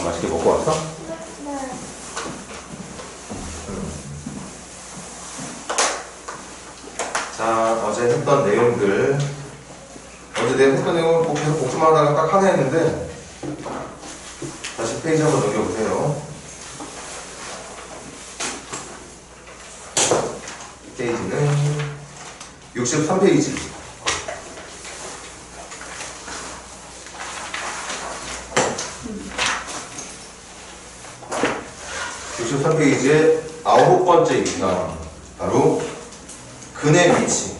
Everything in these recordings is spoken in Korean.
맛있게 먹고 왔어? 네. 자, 어제 했던 내용들. 어제 내가 했던 내용을 꼭 계속 복습하다가 딱 하나 했는데, 다시 페이지 한번 넘겨보세요. 페이지는 63페이지. 63페이지의 9번째 입니다. 바로 근의 위치.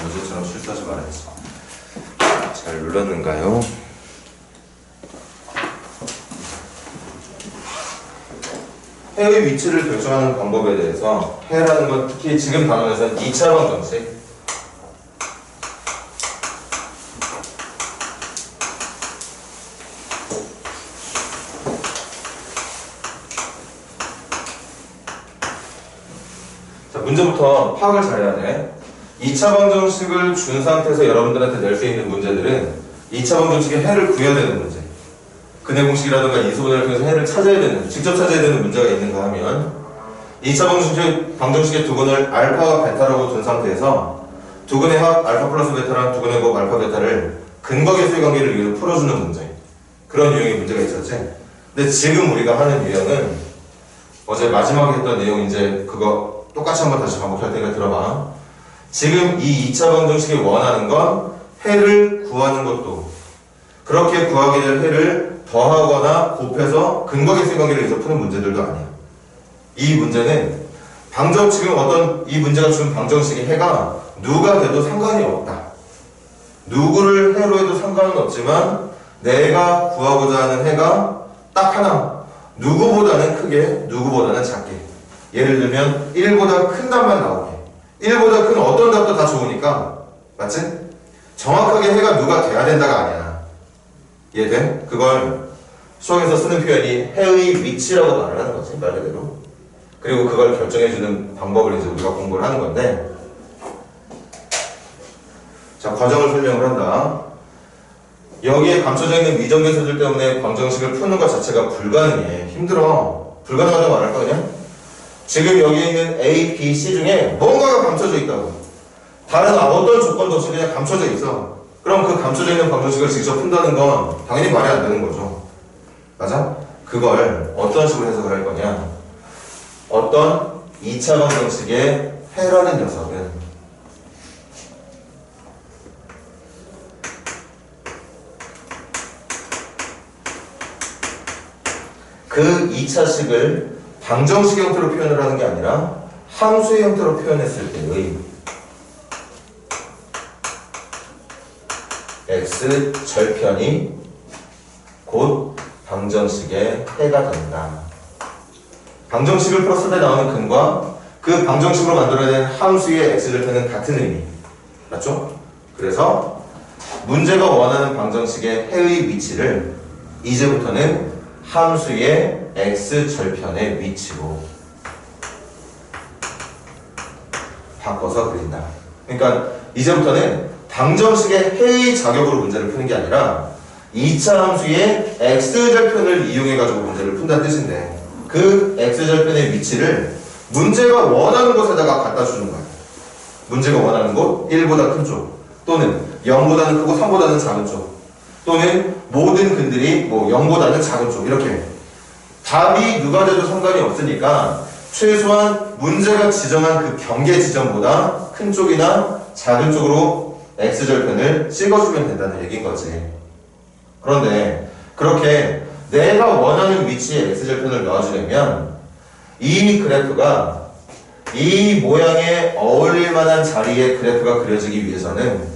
어제처럼 실수하지 말아야지. 잘 눌렀는가요? 해의 위치를 결정하는 방법에 대해서 해라는 건 특히 지금 단원에서는 2차 방정식, 자, 문제부터 파악을 잘해야 돼. 2차 방정식을 준 상태에서 여러분들한테 낼 수 있는 문제들은 2차 방정식의 해를 구해야 되는 문제, 근해 공식이라든가 인수분해를 통해서 해를 찾아야 되는, 직접 찾아야 되는 문제가 있는가 하면 2차 방정식의 두근을 알파와 베타라고 둔 상태에서 두근의 합 알파 플러스 베타랑 두근의 곱 알파 베타를 근거 계수의 관계를 이용해서 풀어주는 문제, 그런 유형의 문제가 있었지. 근데 지금 우리가 하는 유형은 어제 마지막에 했던 내용, 이제 그거 똑같이 한번 다시 반복할 테니까 들어봐. 지금 이 2차 방정식이 원하는 건 해를 구하는 것도, 그렇게 구하게 될 해를 더하거나 곱해서 근거 계수의 관계를 위해서 푸는 문제들도 아니야. 이 문제는 지금 어떤 이 문제가 준 방정식의 해가 누가 돼도 상관이 없다. 누구를 해로 해도 상관은 없지만 내가 구하고자 하는 해가 딱 하나, 누구보다는 크게, 누구보다는 작게. 예를 들면 1보다 큰 답만 나오게, 1보다 큰 어떤 답도 다 좋으니까, 맞지? 정확하게 해가 누가 돼야 된다가 아니야. 이해돼? 그걸 수학에서 쓰는 표현이 해의 위치라고 말을 하는 거지, 말 그대로. 그리고 그걸 결정해주는 방법을 이제 우리가 공부를 하는 건데, 자, 과정을 설명을 한다. 여기에 감춰져 있는 미정계수들 때문에 방정식을 푸는 것 자체가 불가능해. 힘들어. 불가능하다고 말할 거냐? 지금 여기에 있는 A, B, C 중에 뭔가가 감춰져 있다고. 다른 어떤 조건도 없이 그냥 감춰져 있어. 그럼 그 감춰져 있는 방정식을 직접 푼다는 건 당연히 말이 안 되는 거죠. 맞아? 그걸 어떤 식으로 해석을 할 거냐? 어떤 2차 방정식의 해라는 녀석은 그 2차식을 방정식 형태로 표현을 하는 게 아니라 함수의 형태로 표현했을 때의 x 절편이 곧 방정식의 해가 된다. 방정식을 풀었을 때 나오는 근과 그 방정식으로 만들어낸 함수의 x절편은 같은 의미. 맞죠? 그래서 문제가 원하는 방정식의 해의 위치를 이제부터는 함수의 x절편의 위치로 바꿔서 그린다. 그러니까 이제부터는 방정식의 해의 자격으로 문제를 푸는 게 아니라 2차 함수의 x절편을 이용해가지고 문제를 푼다는 뜻인데, 그 x절편의 위치를 문제가 원하는 곳에다가 갖다 주는 거야. 문제가 원하는 곳, 1보다 큰 쪽, 또는 0보다는 크고 3보다는 작은 쪽, 또는 모든 근들이 뭐 0보다는 작은 쪽, 이렇게 답이 누가 돼도 상관이 없으니까 최소한 문제가 지정한 그 경계 지점보다 큰 쪽이나 작은 쪽으로 x절편을 찍어주면 된다는 얘기인 거지. 그런데 그렇게 내가 원하는 위치에 x절편을 넣어주려면 이 그래프가 이 모양에 어울릴 만한 자리에 그래프가 그려지기 위해서는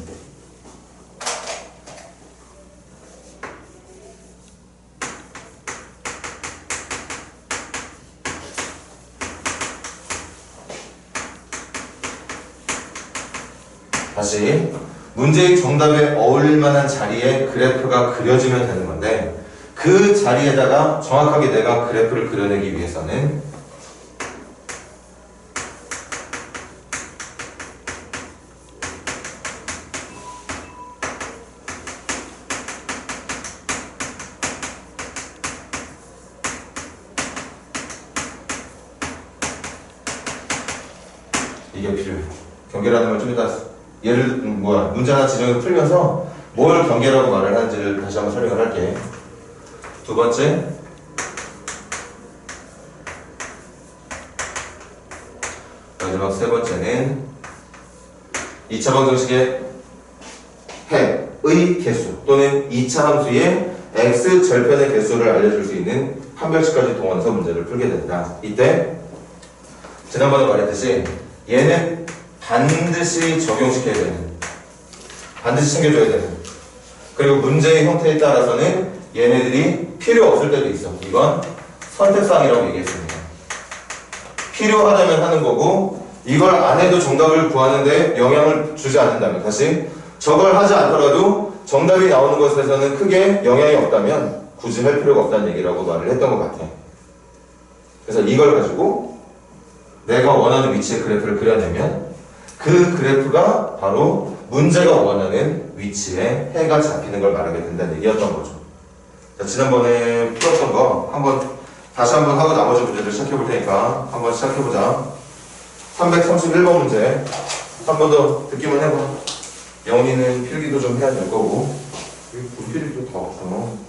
다시 문제의 정답에 어울릴 만한 자리에 그래프가 그려지면 되는 건데, 그 그 자리에다가 정확하게 내가 그래프를 그려내기 위해서는 이게 필요해요. 경계라는 걸 좀 이따 문제 하나 지정해서 풀면서 뭘 경계라고 말을 하는지를 다시 한번 설명을 할게. 두 번째, 마지막 세 번째는 2차 방정식의 해의 개수 또는 2차 함수의 x 절편의 개수를 알려줄 수 있는 판별식까지 동원해서 문제를 풀게 된다. 이때 지난번에 말했듯이 얘는 반드시 적용시켜야 되는, 반드시 챙겨줘야 되는, 그리고 문제의 형태에 따라서는 얘네들이 필요 없을 때도 있어. 이건 선택사항이라고 얘기했습니다. 필요하다면 하는 거고, 이걸 안 해도 정답을 구하는데 영향을 주지 않는다면, 다시 저걸 하지 않더라도 정답이 나오는 것에서는 크게 영향이 없다면 굳이 할 필요가 없다는 얘기라고 말을 했던 것 같아. 그래서 이걸 가지고 내가 원하는 위치의 그래프를 그려내면 그 그래프가 바로 문제가 원하는 위치에 해가 잡히는 걸 말하게 된다는 얘기였던 거죠. 자, 지난번에 풀었던 거 다시 한번 하고 나머지 문제를 시작해 볼 테니까 한번 시작해 보자. 331번 문제 한 번 더 듣기만 해봐. 영희는 필기도 좀 해야 될 거고, 분필도 다 없어.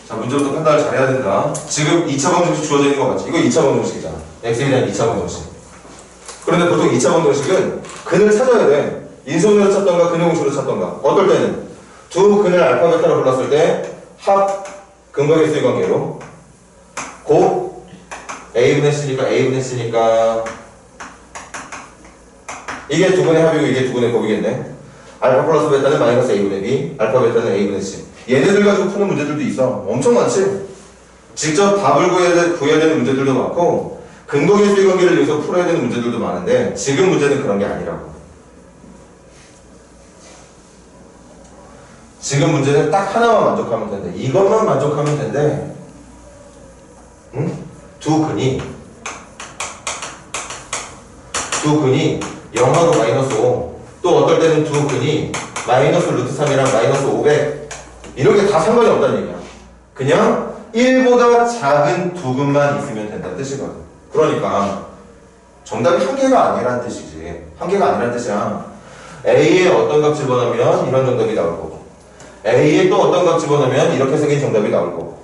자, 문제부터 판단을 잘해야 된다. 지금 2차 방정식 주어져 있는 거 맞지? 이거 2차 방정식이잖아. x에 대한 2차 방정식. 그런데 보통 2차 방정식은 근을 찾아야 돼. 인수분해로 찾던가 근형수로 찾던가. 어떨 때는 두 근을 알파 베타로 불렀을 때 합 근거계수의 관계로 곱 a분의 c니까 a분의 c니까 이게 두 근의 합이고 이게 두 근의 곱이겠네. 알파 플러스 베타는 마이너스 a분의 b, 알파 베타는 a분의 c. 얘네들 가지고 푸는 문제들도 있어. 엄청 많지? 직접 답을 구해야 되는 문제들도 많고 근거계수의 관계를 위해서 풀어야 되는 문제들도 많은데 지금 문제는 그런 게 아니라고. 지금 문제는 딱 하나만 만족하면 된대. 이것만 만족하면 된대. 응? 두 근이 0하고 마이너스 5, 또 어떨 때는 두 근이 마이너스 루트 3이랑 마이너스 500 이렇게 다 상관이 없다는 얘기야. 그냥 1보다 작은 두 근만 있으면 된다는 뜻이거든. 그러니까 정답이 한 개가 아니라는 뜻이지. 한 개가 아니라는 뜻이야. A에 어떤 값 집어넣으면 이런 정답이 나올 거고, A에 또 어떤 값 집어넣으면 이렇게 생긴 정답이 나올 거고,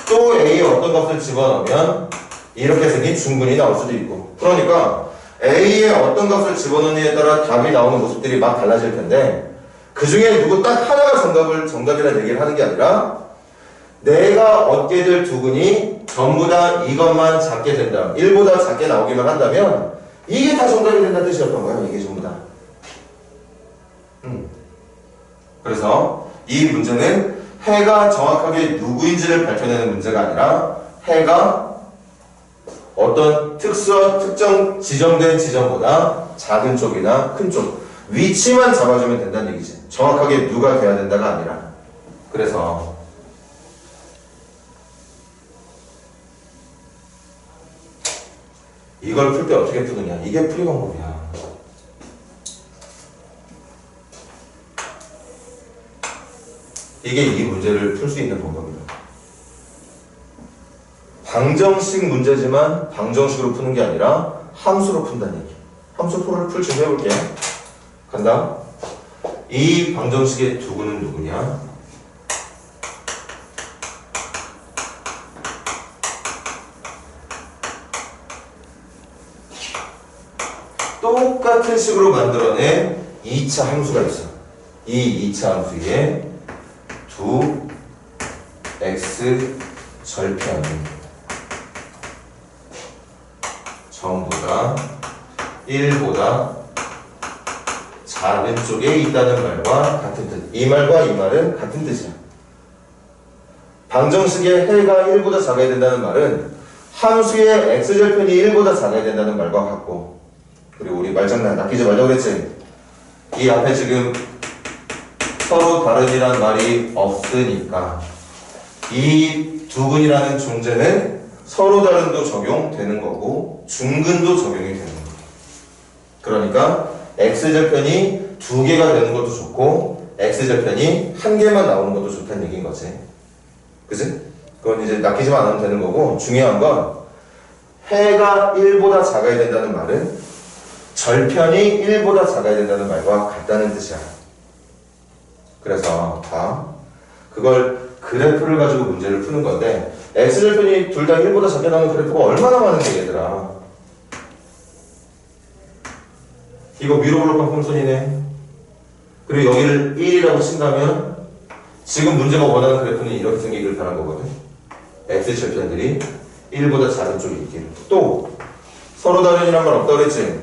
또 A에 어떤 값을 집어넣으면 이렇게 생긴 중근이 나올 수도 있고. 그러니까 A에 어떤 값을 집어넣느냐에 따라 답이 나오는 모습들이 막 달라질 텐데 그 중에 누구 딱 하나가 정답이라는 얘기를 하는 게 아니라 내가 얻게 될 두 근이 전부 다 이것만 작게 된다. 1보다 작게 나오기만 한다면 이게 다 정답이 된다는 뜻이었던 거야. 이게 전부 다. 그래서 이 문제는 해가 정확하게 누구인지를 밝혀내는 문제가 아니라 해가 어떤 특정 지정된 지점보다 작은 쪽이나 큰 쪽 위치만 잡아주면 된다는 얘기지. 정확하게 누가 돼야 된다가 아니라. 그래서 이걸 풀 때 어떻게 푸느냐. 이게 풀이 방법이야. 이게 이 문제를 풀 수 있는 방법이다. 방정식 문제지만 방정식으로 푸는 게 아니라 함수로 푼다는 얘기. 함수표를 풀 준비해볼게. 간다. 이 방정식의 두근은 누구냐? 똑같은 식으로 만들어낸 2차 함수가 있어. 이 2차 함수에 두 x 절편이 전부 다 1보다 작은 쪽에 있다는 말과 같은 뜻. 이 말과 이 말은 같은 뜻이야. 방정식의 해가 1보다 작아야 된다는 말은 함수의 x절편이 1보다 작아야 된다는 말과 같고, 그리고 우리 말장난 낚이지 말자고 그랬지. 이 앞에 지금 서로 다른이란 말이 없으니까 이 두근이라는 존재는 서로 다른도 적용되는 거고 중근도 적용이 되는 거고, 그러니까 x절편이 2개가 되는 것도 좋고 x절편이 1개만 나오는 것도 좋다는 얘기인 거지. 그치? 그건 이제 낚이지만 않으면 되는 거고, 중요한 건 해가 1보다 작아야 된다는 말은 절편이 1보다 작아야 된다는 말과 같다는 뜻이야. 그래서 봐. 그걸 그래프를 가지고 문제를 푸는 건데, x절편이 둘 다 1보다 작게 나오는 그래프가 얼마나 많은데 얘들아. 이거 위로 블록한 폼선이네. 그리고 여기를 1이라고 친다면 지금 문제가 원하는 그래프는 이렇게 생기길 바란 거거든. x절편들이 1보다 작은 쪽에 있기를. 또 서로 다른이란 말 없다고 그랬지.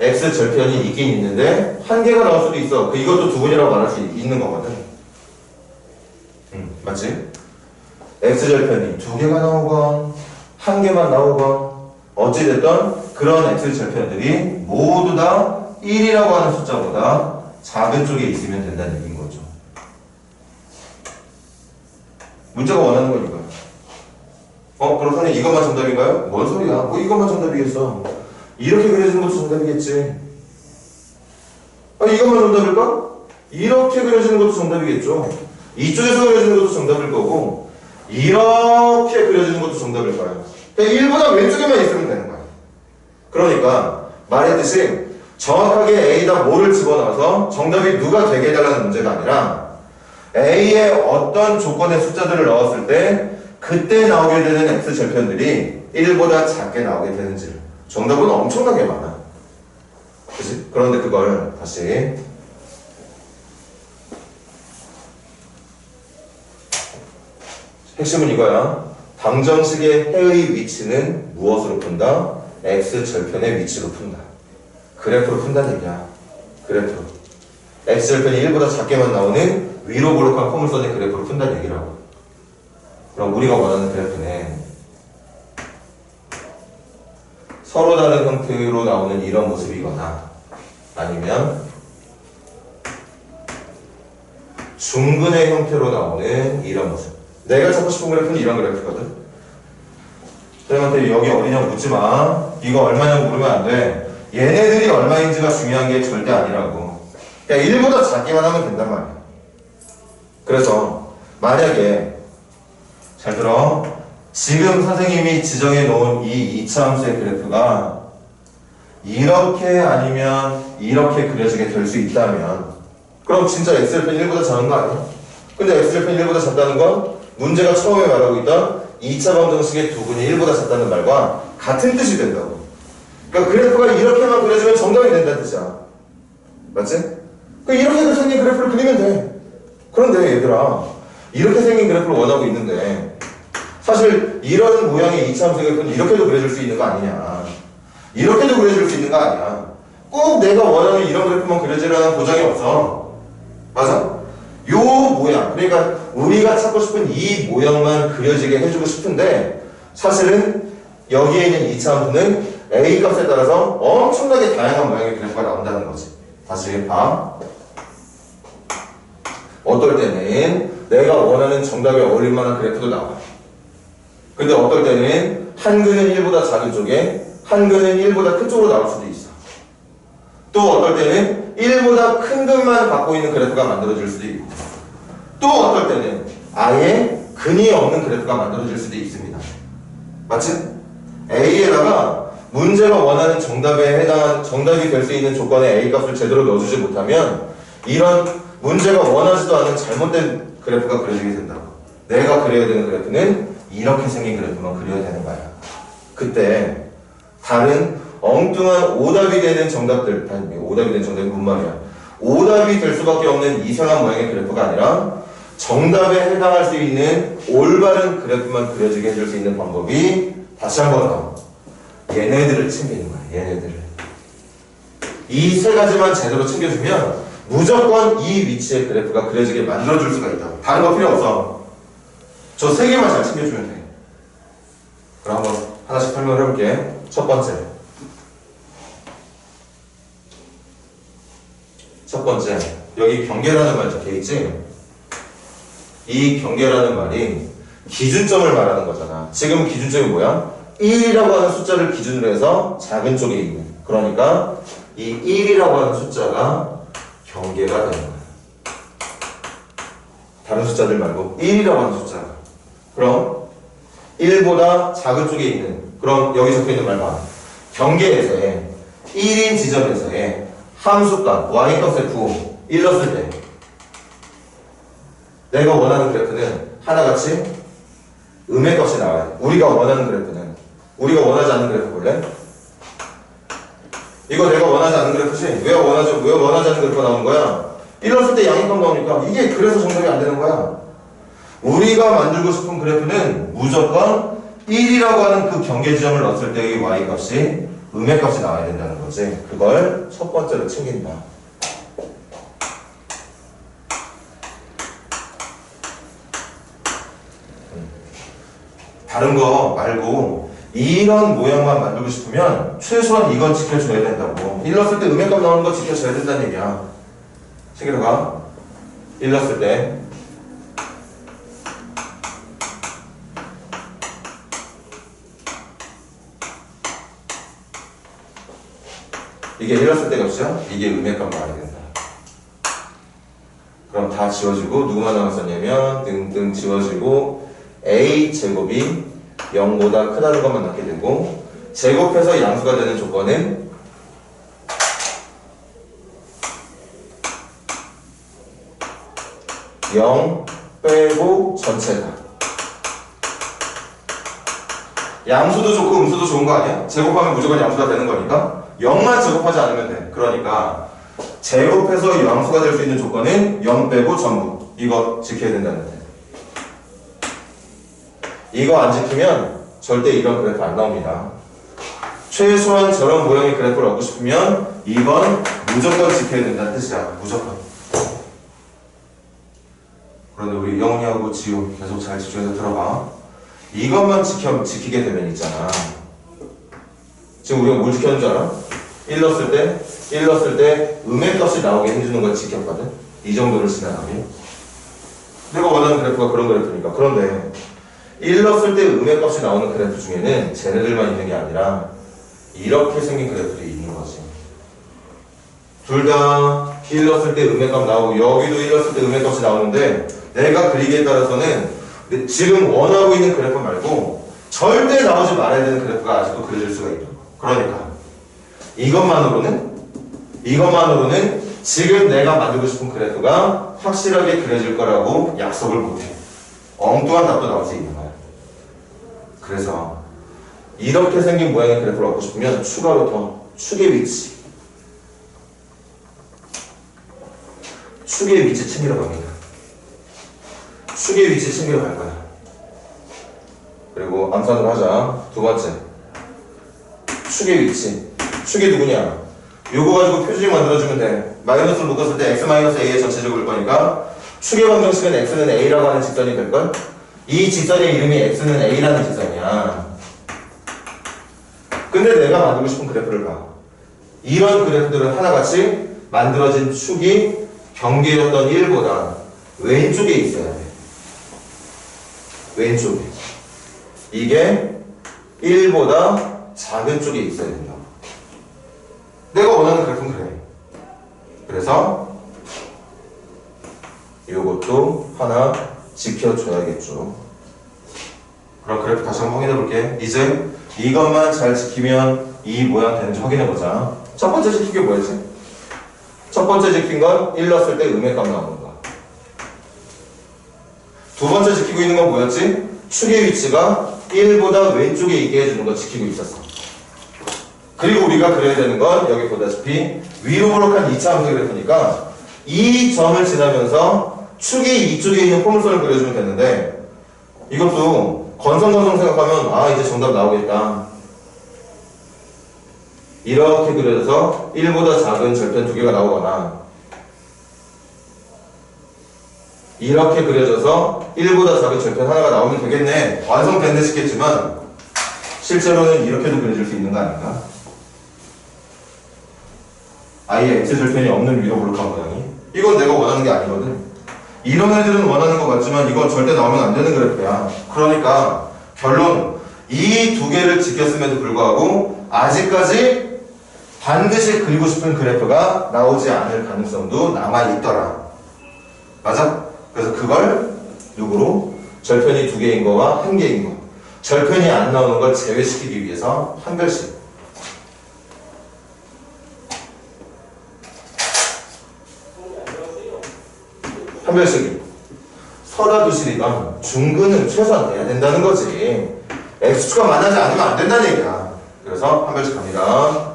x절편이 있긴 있는데 1개가 나올 수도 있어. 이것도 두근이라고 말할 수 있는 거거든. 맞지? x절편이 2개가 나오건 1개만 나오건 어찌됐든 그런 x절편들이 모두 다 1이라고 하는 숫자보다 작은 쪽에 있으면 된다는 얘기인 거죠. 문제가 원하는 거니까. 그럼 선생님 이것만 정답인가요? 뭔 소리야? 뭐 이것만 정답이겠어. 이렇게 그려지는 것도 정답이겠지. 이것만 정답일까? 이렇게 그려지는 것도 정답이겠죠. 이쪽에서 그려지는 것도 정답일 거고, 이렇게 그려지는 것도 정답일 거예요. 그냥 1보다 왼쪽에만 있으면 되는 거야. 그러니까 말했듯이 정확하게 A에다 뭐를 집어넣어서 정답이 누가 되게 해달라는 문제가 아니라 A에 어떤 조건의 숫자들을 넣었을 때 그때 나오게 되는 x절편들이 1보다 작게 나오게 되는지. 정답은 엄청나게 많아. 그치? 그런데 그걸 다시 핵심은 이거야. 방정식의 해의 위치는 무엇으로 푼다? x절편의 위치로 푼다. 그래프로 푼다는 얘기야. 그래프로. x절편이 1보다 작게만 나오는 위로 볼록한 포물선의 그래프로 푼다는 얘기라고. 그럼 우리가 원하는 그래프는 서로 다른 형태로 나오는 이런 모습이거나 아니면 중근의 형태로 나오는 이런 모습. 내가 찾고 싶은 그래프는 이런 그래프거든. 선생님한테 여기 어디냐고 묻지 마. 이거 얼마냐고 물으면 안 돼. 얘네들이 얼마인지가 중요한 게 절대 아니라고. 그냥 1보다 작기만 하면 된단 말이야. 그래서 만약에 잘 들어. 지금 선생님이 지정해 놓은 이 2차 함수의 그래프가 이렇게 아니면 이렇게 그려지게 될 수 있다면, 그럼 진짜 x절편이 1보다 작은 거 아니야? 근데 x절편이 1보다 작다는 건 문제가 처음에 말하고 있던 2차 방정식의 두근이 1보다 작다는 말과 같은 뜻이 된다고. 그러니까 그래프가 이렇게만 그려지면 정답이 된다는 뜻이야. 맞지? 이렇게 생긴 그래프를 그리면 돼. 그런데 얘들아, 이렇게 생긴 그래프를 원하고 있는데 사실 이런 모양의 2차 함수의 그래프는 이렇게도 그려질 수 있는 거 아니냐. 이렇게도 그려질 수 있는 거 아니야. 꼭 내가 원하는 이런 그래프만 그려지라는 보장이 없어. 맞아? 요 모양, 그러니까 우리가 찾고 싶은 이 모양만 그려지게 해주고 싶은데 사실은 여기에 있는 2차 함수는 A 값에 따라서 엄청나게 다양한 모양의 그래프가 나온다는 거지. 다시 봐. 어떨 때는 내가 원하는 정답에 어울릴 만한 그래프도 나와. 근데 어떨 때는 한 근은 1보다 작은 쪽에 한 근은 1보다 큰 쪽으로 나올 수도 있어. 또 어떨 때는 1보다 큰 근만 갖고 있는 그래프가 만들어질 수도 있고, 또 어떨 때는 아예 근이 없는 그래프가 만들어질 수도 있습니다. 맞지? A에다가 문제가 원하는 정답에 해당한 정답이 될 수 있는 조건에 A 값을 제대로 넣어주지 못하면 이런 문제가 원하지도 않은 잘못된 그래프가 그려지게 된다고. 내가 그려야 되는 그래프는 이렇게 생긴 그래프만 그려야 되는 거야. 그때 다른 엉뚱한 오답이 되는 정답들, 오답이 되는 정답이 뭔 말이야? 오답이 될 수밖에 없는 이상한 모양의 그래프가 아니라 정답에 해당할 수 있는 올바른 그래프만 그려지게 해줄 수 있는 방법이 다시 한번 더 얘네들을 챙기는 거야. 얘네들을. 이 세 가지만 제대로 챙겨주면 무조건 이 위치의 그래프가 그려지게 만들어줄 수가 있다. 다른 거 필요 없어. 저 세 개만 잘 챙겨주면 돼. 그럼 한번 하나씩 설명을 해볼게. 첫 번째, 여기 경계라는 말 적혀있지? 이 경계라는 말이 기준점을 말하는 거잖아. 지금 기준점이 뭐야? 1이라고 하는 숫자를 기준으로 해서 작은 쪽에 있는, 그러니까 이 1이라고 하는 숫자가 경계가 되는 거야. 다른 숫자들 말고 1이라고 하는 숫자가. 그럼 1보다 작은 쪽에 있는, 그럼 여기 적혀있는 말 봐. 경계에서의 1인 지점에서의 함수값 y값 F 1 넣었을 때 내가 원하는 그래프는 하나같이 음의 값이 나와야 돼. 우리가 원하는 그래프는, 우리가 원하지 않는 그래프 볼래? 이거 내가 원하지 않는 그래프지? 왜 원하지 않는 그래프가 나오는 거야? 1 넣었을 때 양인값 나오니까 이게 그래서 정답이 안 되는 거야. 우리가 만들고 싶은 그래프는 무조건 1이라고 하는 그 경계 지점을 넣었을 때의 y값이 음의 값이 나와야 된다는 거지. 그걸 첫 번째로 챙긴다. 다른 거 말고 이런 모양만 만들고 싶으면 최소한 이건 지켜줘야 된다고. 1 넣었을 때 음의 값 나오는 거 지켜줘야 된다는 얘기야. 챙겨가. 1 넣었을 때 이게 1 넣었을 때 값이야? 이게 음의 값 나와야 된다. 그럼 다 지워지고 누구만 남았었냐면 등등 지워지고 a 제곱이 0보다 크다는 것만 남게 되고, 제곱해서 양수가 되는 조건은 (0) 빼고 전체다. 양수도 좋고 음수도 좋은 거 아니야? 제곱하면 무조건 양수가 되는 거니까 0만 제곱하지 않으면 돼. 그러니까 제곱해서 양수가 될 수 있는 조건은 0 빼고 전부. 이거 지켜야 된다는 데. 이거 안 지키면 절대 이런 그래프 안 나옵니다. 최소한 저런 모양의 그래프를 얻고 싶으면 이건 무조건 지켜야 된다는 뜻이야. 무조건. 그런데 우리 영훈이하고 지우 계속 잘 집중해서 들어봐. 이것만 지키게 되면 있잖아. 지금 우리가 뭘 지켰는 줄 알아? 1 넣었을 때 음의 값이 나오게 해주는 걸 지켰거든? 이 정도를 지나가면. 내가 원하는 그래프가 그런 그래프니까. 그런데 1 넣었을 때 음의 값이 나오는 그래프 중에는 쟤네들만 있는 게 아니라 이렇게 생긴 그래프들이 있는 거지. 둘 다 1 넣었을 때 음의 값 나오고 여기도 1 넣었을 때 음의 값이 나오는데 내가 그리기에 따라서는 지금 원하고 있는 그래프 말고 절대 나오지 말아야 되는 그래프가 아직도 그려질 수가 있다. 그러니까 이것만으로는 지금 내가 만들고 싶은 그래프가 확실하게 그려질 거라고 약속을 못해. 엉뚱한 답도 나올 수 있는 거야. 그래서 이렇게 생긴 모양의 그래프를 얻고 싶으면 추가로 더 축의 위치 챙기러 갑니다. 축의 위치 챙기러 갈 거야. 그리고 암산으로 하자. 두 번째, 축의 위치. 축이 누구냐? 요거 가지고 표준식 만들어주면 돼. 마이너스를 묶었을 때 x-a의 전체적으로 올 거니까 축의 방정식은 x는 a라고 하는 직선이 될걸? 이 직선의 이름이 x는 a라는 직선이야. 근데 내가 만들고 싶은 그래프를 봐. 이런 그래프들은 하나같이 만들어진 축이 경계였던 1보다 왼쪽에 있어야 돼. 왼쪽에. 이게 1보다 작은 쪽에 있어야 된다. 내가 원하는 그래프는 그래. 그래서 이것도 하나 지켜줘야겠죠. 그럼 그래프 다시 한번 확인해 볼게. 이제 이것만 잘 지키면 이 모양 되는지 확인해 보자. 첫 번째 지킨 게 뭐였지? 첫 번째 지킨 건 1 넣었을 때 음의 값 나오는 거. 두 번째 지키고 있는 건 뭐였지? 축의 위치가 1보다 왼쪽에 있게 해주는 거 지키고 있었어. 그리고 우리가 그려야 되는 건 여기 보다시피 위로 볼록한 2차 함수 그래프니까 이 점을 지나면서 축이 이쪽에 있는 포물선을 그려주면 되는데 이것도 건성건성 생각하면 아 이제 정답 나오겠다. 이렇게 그려져서 1보다 작은 절편 두 개가 나오거나 이렇게 그려져서 1보다 작은 절편 하나가 나오면 되겠네. 완성됐네 싶겠지만 실제로는 이렇게도 그려질 수 있는 거 아닌가? 아예 X절편이 없는 위로 볼록한 모양이. 이건 내가 원하는 게 아니거든. 이런 애들은 원하는 것 같지만 이건 절대 나오면 안 되는 그래프야. 그러니까 결론, 이 두 개를 지켰음에도 불구하고 아직까지 반드시 그리고 싶은 그래프가 나오지 않을 가능성도 남아있더라. 맞아? 그래서 그걸 누구로? 절편이 두 개인 거와 한 개인 거. 절편이 안 나오는 걸 제외시키기 위해서 한 별씩. 한 별씩이. 서다 두실이건 중근은 최소한 돼야 된다는 거지. X축가 만나지 않으면 안 된다는 얘기야. 그래서 한 별씩 갑니다.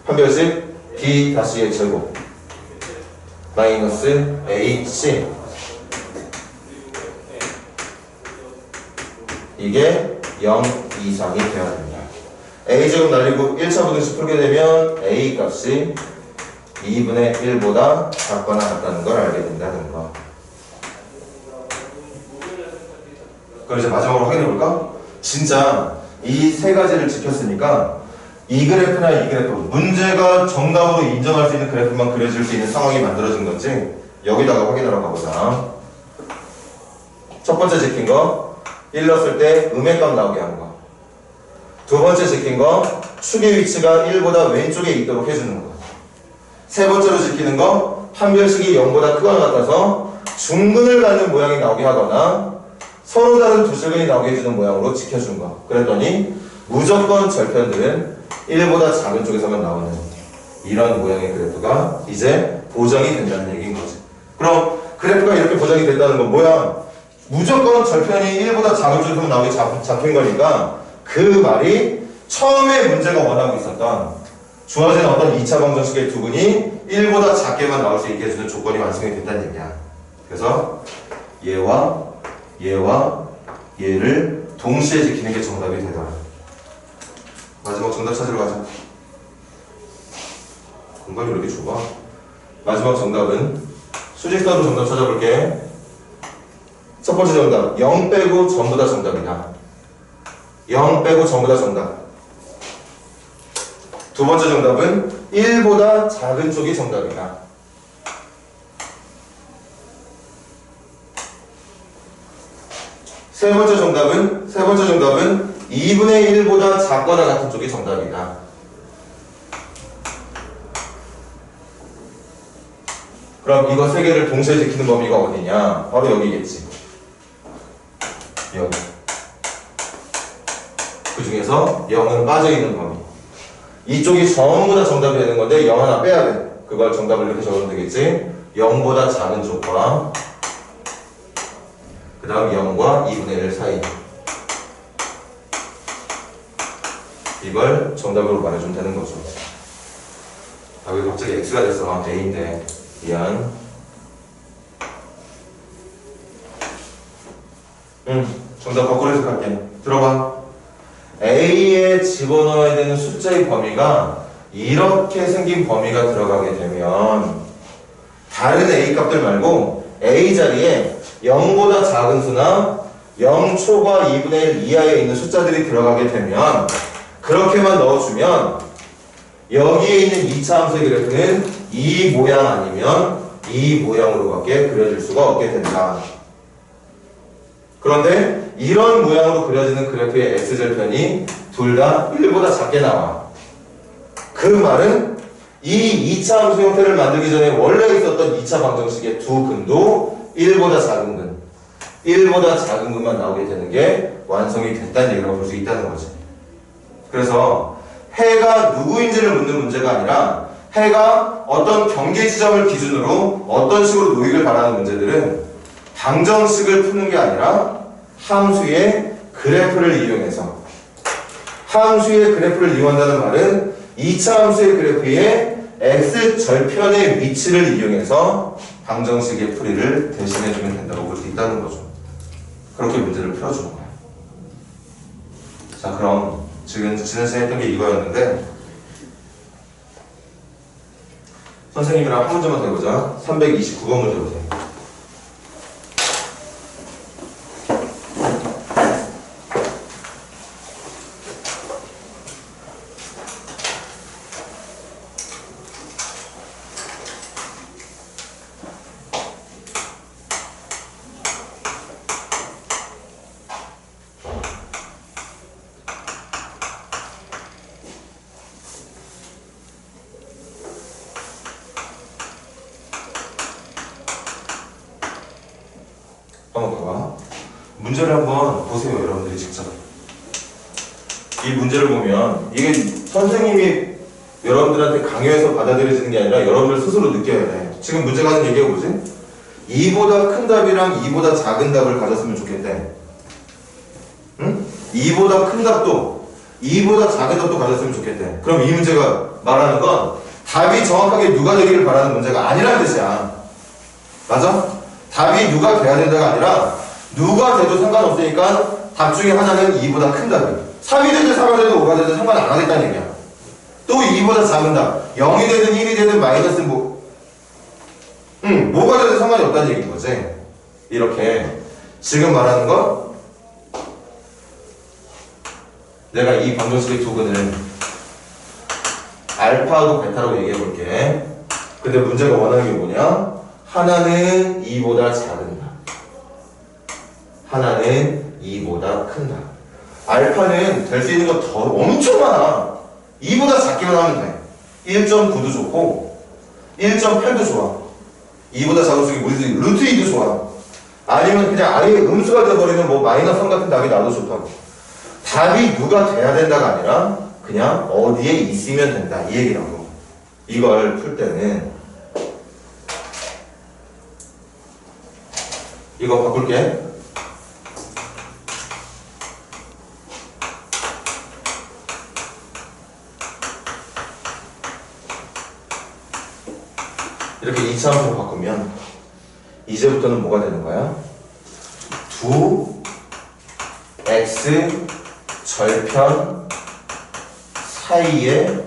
한 별씩 B 다시 A 제곱 마이너스 AC 이게 0 이상이 돼야 됩니다. A제곱 날리고 1차 부등식 풀게 되면 A 값이 2분의 1보다 작거나 같다는 걸 알게 된다는 거. 그럼 이제 마지막으로 확인해 볼까? 진짜 이 세 가지를 지켰으니까 이 그래프나 이 그래프, 문제가 정답으로 인정할 수 있는 그래프만 그려질 수 있는 상황이 만들어진 건지 여기다가 확인하러 가보자. 첫 번째 지킨 거, 1 넣었을 때 음의 값 나오게 하는 거. 두 번째 지킨 거, 축의 위치가 1보다 왼쪽에 있도록 해주는 거. 세 번째로 지키는 거, 한 별씩이 0보다 크거나 같아서 중근을 갖는 모양이 나오게 하거나 서로 다른 두 실근이 나오게 해주는 모양으로 지켜준 거. 그랬더니 무조건 절편들은 1보다 작은 쪽에서만 나오는 이런 모양의 그래프가 이제 보정이 된다는 얘기인 거지. 그럼 그래프가 이렇게 보정이 된다는 건 뭐야? 무조건 절편이 1보다 작은 쪽에서만 나오게 잡힌 거니까 그 말이 처음에 문제가 원하고 있었던 주어진 어떤 2차 방정식의 두근이 1보다 작게만 나올 수 있게 해주는 조건이 완성이 된다는 얘기야. 그래서 얘와 얘와 얘를 동시에 지키는 게 정답이 되더라. 마지막 정답 찾으러 가자. 공간이 왜 이렇게 좁아? 마지막 정답은 수직선으로 정답 찾아볼게. 첫 번째 정답 0 빼고 전부 다 정답이다. 0 빼고 전부 다 정답. 두 번째 정답은 1보다 작은 쪽이 정답이다. 세 번째 정답은 2분의 1보다 작거나 같은 쪽이 정답이다. 그럼 이거 세 개를 동시에 지키는 범위가 어디냐? 바로 여기겠지. 여기. 그 중에서 0은 빠져있는 범위. 이쪽이 전부 다 정답이 되는 건데 0 하나 빼야 돼. 그걸 정답을 이렇게 적으면 되겠지. 0보다 작은 쪽과 그 다음 0과 2분의 1 사이. 이걸 정답으로 말해주면 되는 거죠. 아, 왜 갑자기 X가 됐어? A인데. 미안. 정답 거꾸로 해석할게. 들어봐. A에 집어넣어야 되는 숫자의 범위가 이렇게 생긴 범위가 들어가게 되면 다른 A 값들 말고 A 자리에 0보다 작은 수나 0초과 2분의 1 이하에 있는 숫자들이 들어가게 되면 그렇게만 넣어주면 여기에 있는 2차 함수의 그래프는 이 모양 아니면 이 모양으로밖에 그려질 수가 없게 된다. 그런데 이런 모양으로 그려지는 그래프의 X절편이 둘 다 1보다 작게 나와. 그 말은 이 2차 함수 형태를 만들기 전에 원래 있었던 2차 방정식의 두 근도 1보다 작은 근, 1보다 작은 근만 나오게 되는 게 완성이 됐다는 얘기라고 볼 수 있다는 거지. 그래서 해가 누구인지를 묻는 문제가 아니라 해가 어떤 경계 지점을 기준으로 어떤 식으로 놓이길 바라는 문제들은 방정식을 푸는 게 아니라 함수의 그래프를 이용해서, 함수의 그래프를 이용한다는 말은 2차 함수의 그래프에 x절편의 위치를 이용해서 방정식의 풀이를 대신해주면 된다고 볼 수 있다는 거죠. 그렇게 문제를 풀어주는 거야. 자, 그럼 지금 지난 시간에 했던 게 이거였는데 선생님이랑 한 문제만 더 해보자. 329번 문제 보세요. 한번 봐봐. 문제를 한번 보세요, 여러분들이 직접. 이 문제를 보면 이게 선생님이 여러분들한테 강요해서 받아들여지는 게 아니라 여러분들 스스로 느껴야 돼. 지금 문제가 하는 얘기가 뭐지? 2보다 큰 답이랑 2보다 작은 답을 가졌으면 좋겠대. 응? 2보다 큰 답도 2보다 작은 답도 가졌으면 좋겠대. 그럼 이 문제가 말하는 건 답이 정확하게 누가 되기를 바라는 문제가 아니라는 뜻이야. 맞아? 답이 누가 돼야 된다가 아니라 누가 돼도 상관없으니까 답 중에 하나는 2보다 큰 답이 3이 되든 4가 되든 5가 되든 상관 안 하겠다는 얘기야. 또 2보다 작은 답 0이 되든 1이 되든 마이너스 뭐가 되든 상관이 없다는 얘기인 거지. 이렇게 지금 말하는 건 내가 이 방정식의 두 근을 알파하고 베타라고 얘기해 볼게. 근데 문제가 원하는 게 뭐냐? 하나는 2보다 작은 답, 하나는 2보다 큰 답. 알파는 될 수 있는 거 더 엄청 많아. 2보다 작기만 하면 돼. 1.9도 좋고 1.8도 좋아. 2보다 작은 수기 무리수 루트 2도 좋아. 아니면 그냥 아예 음수가 돼버리는 뭐 마이너스 3 같은 답이 나도 좋다고. 답이 누가 돼야 된다가 아니라 그냥 어디에 있으면 된다 이 얘기라고. 이걸 풀 때는 이거 바꿀게. 이렇게 2차원으로 바꾸면 이제부터는 뭐가 되는 거야? 두 x 절편 사이에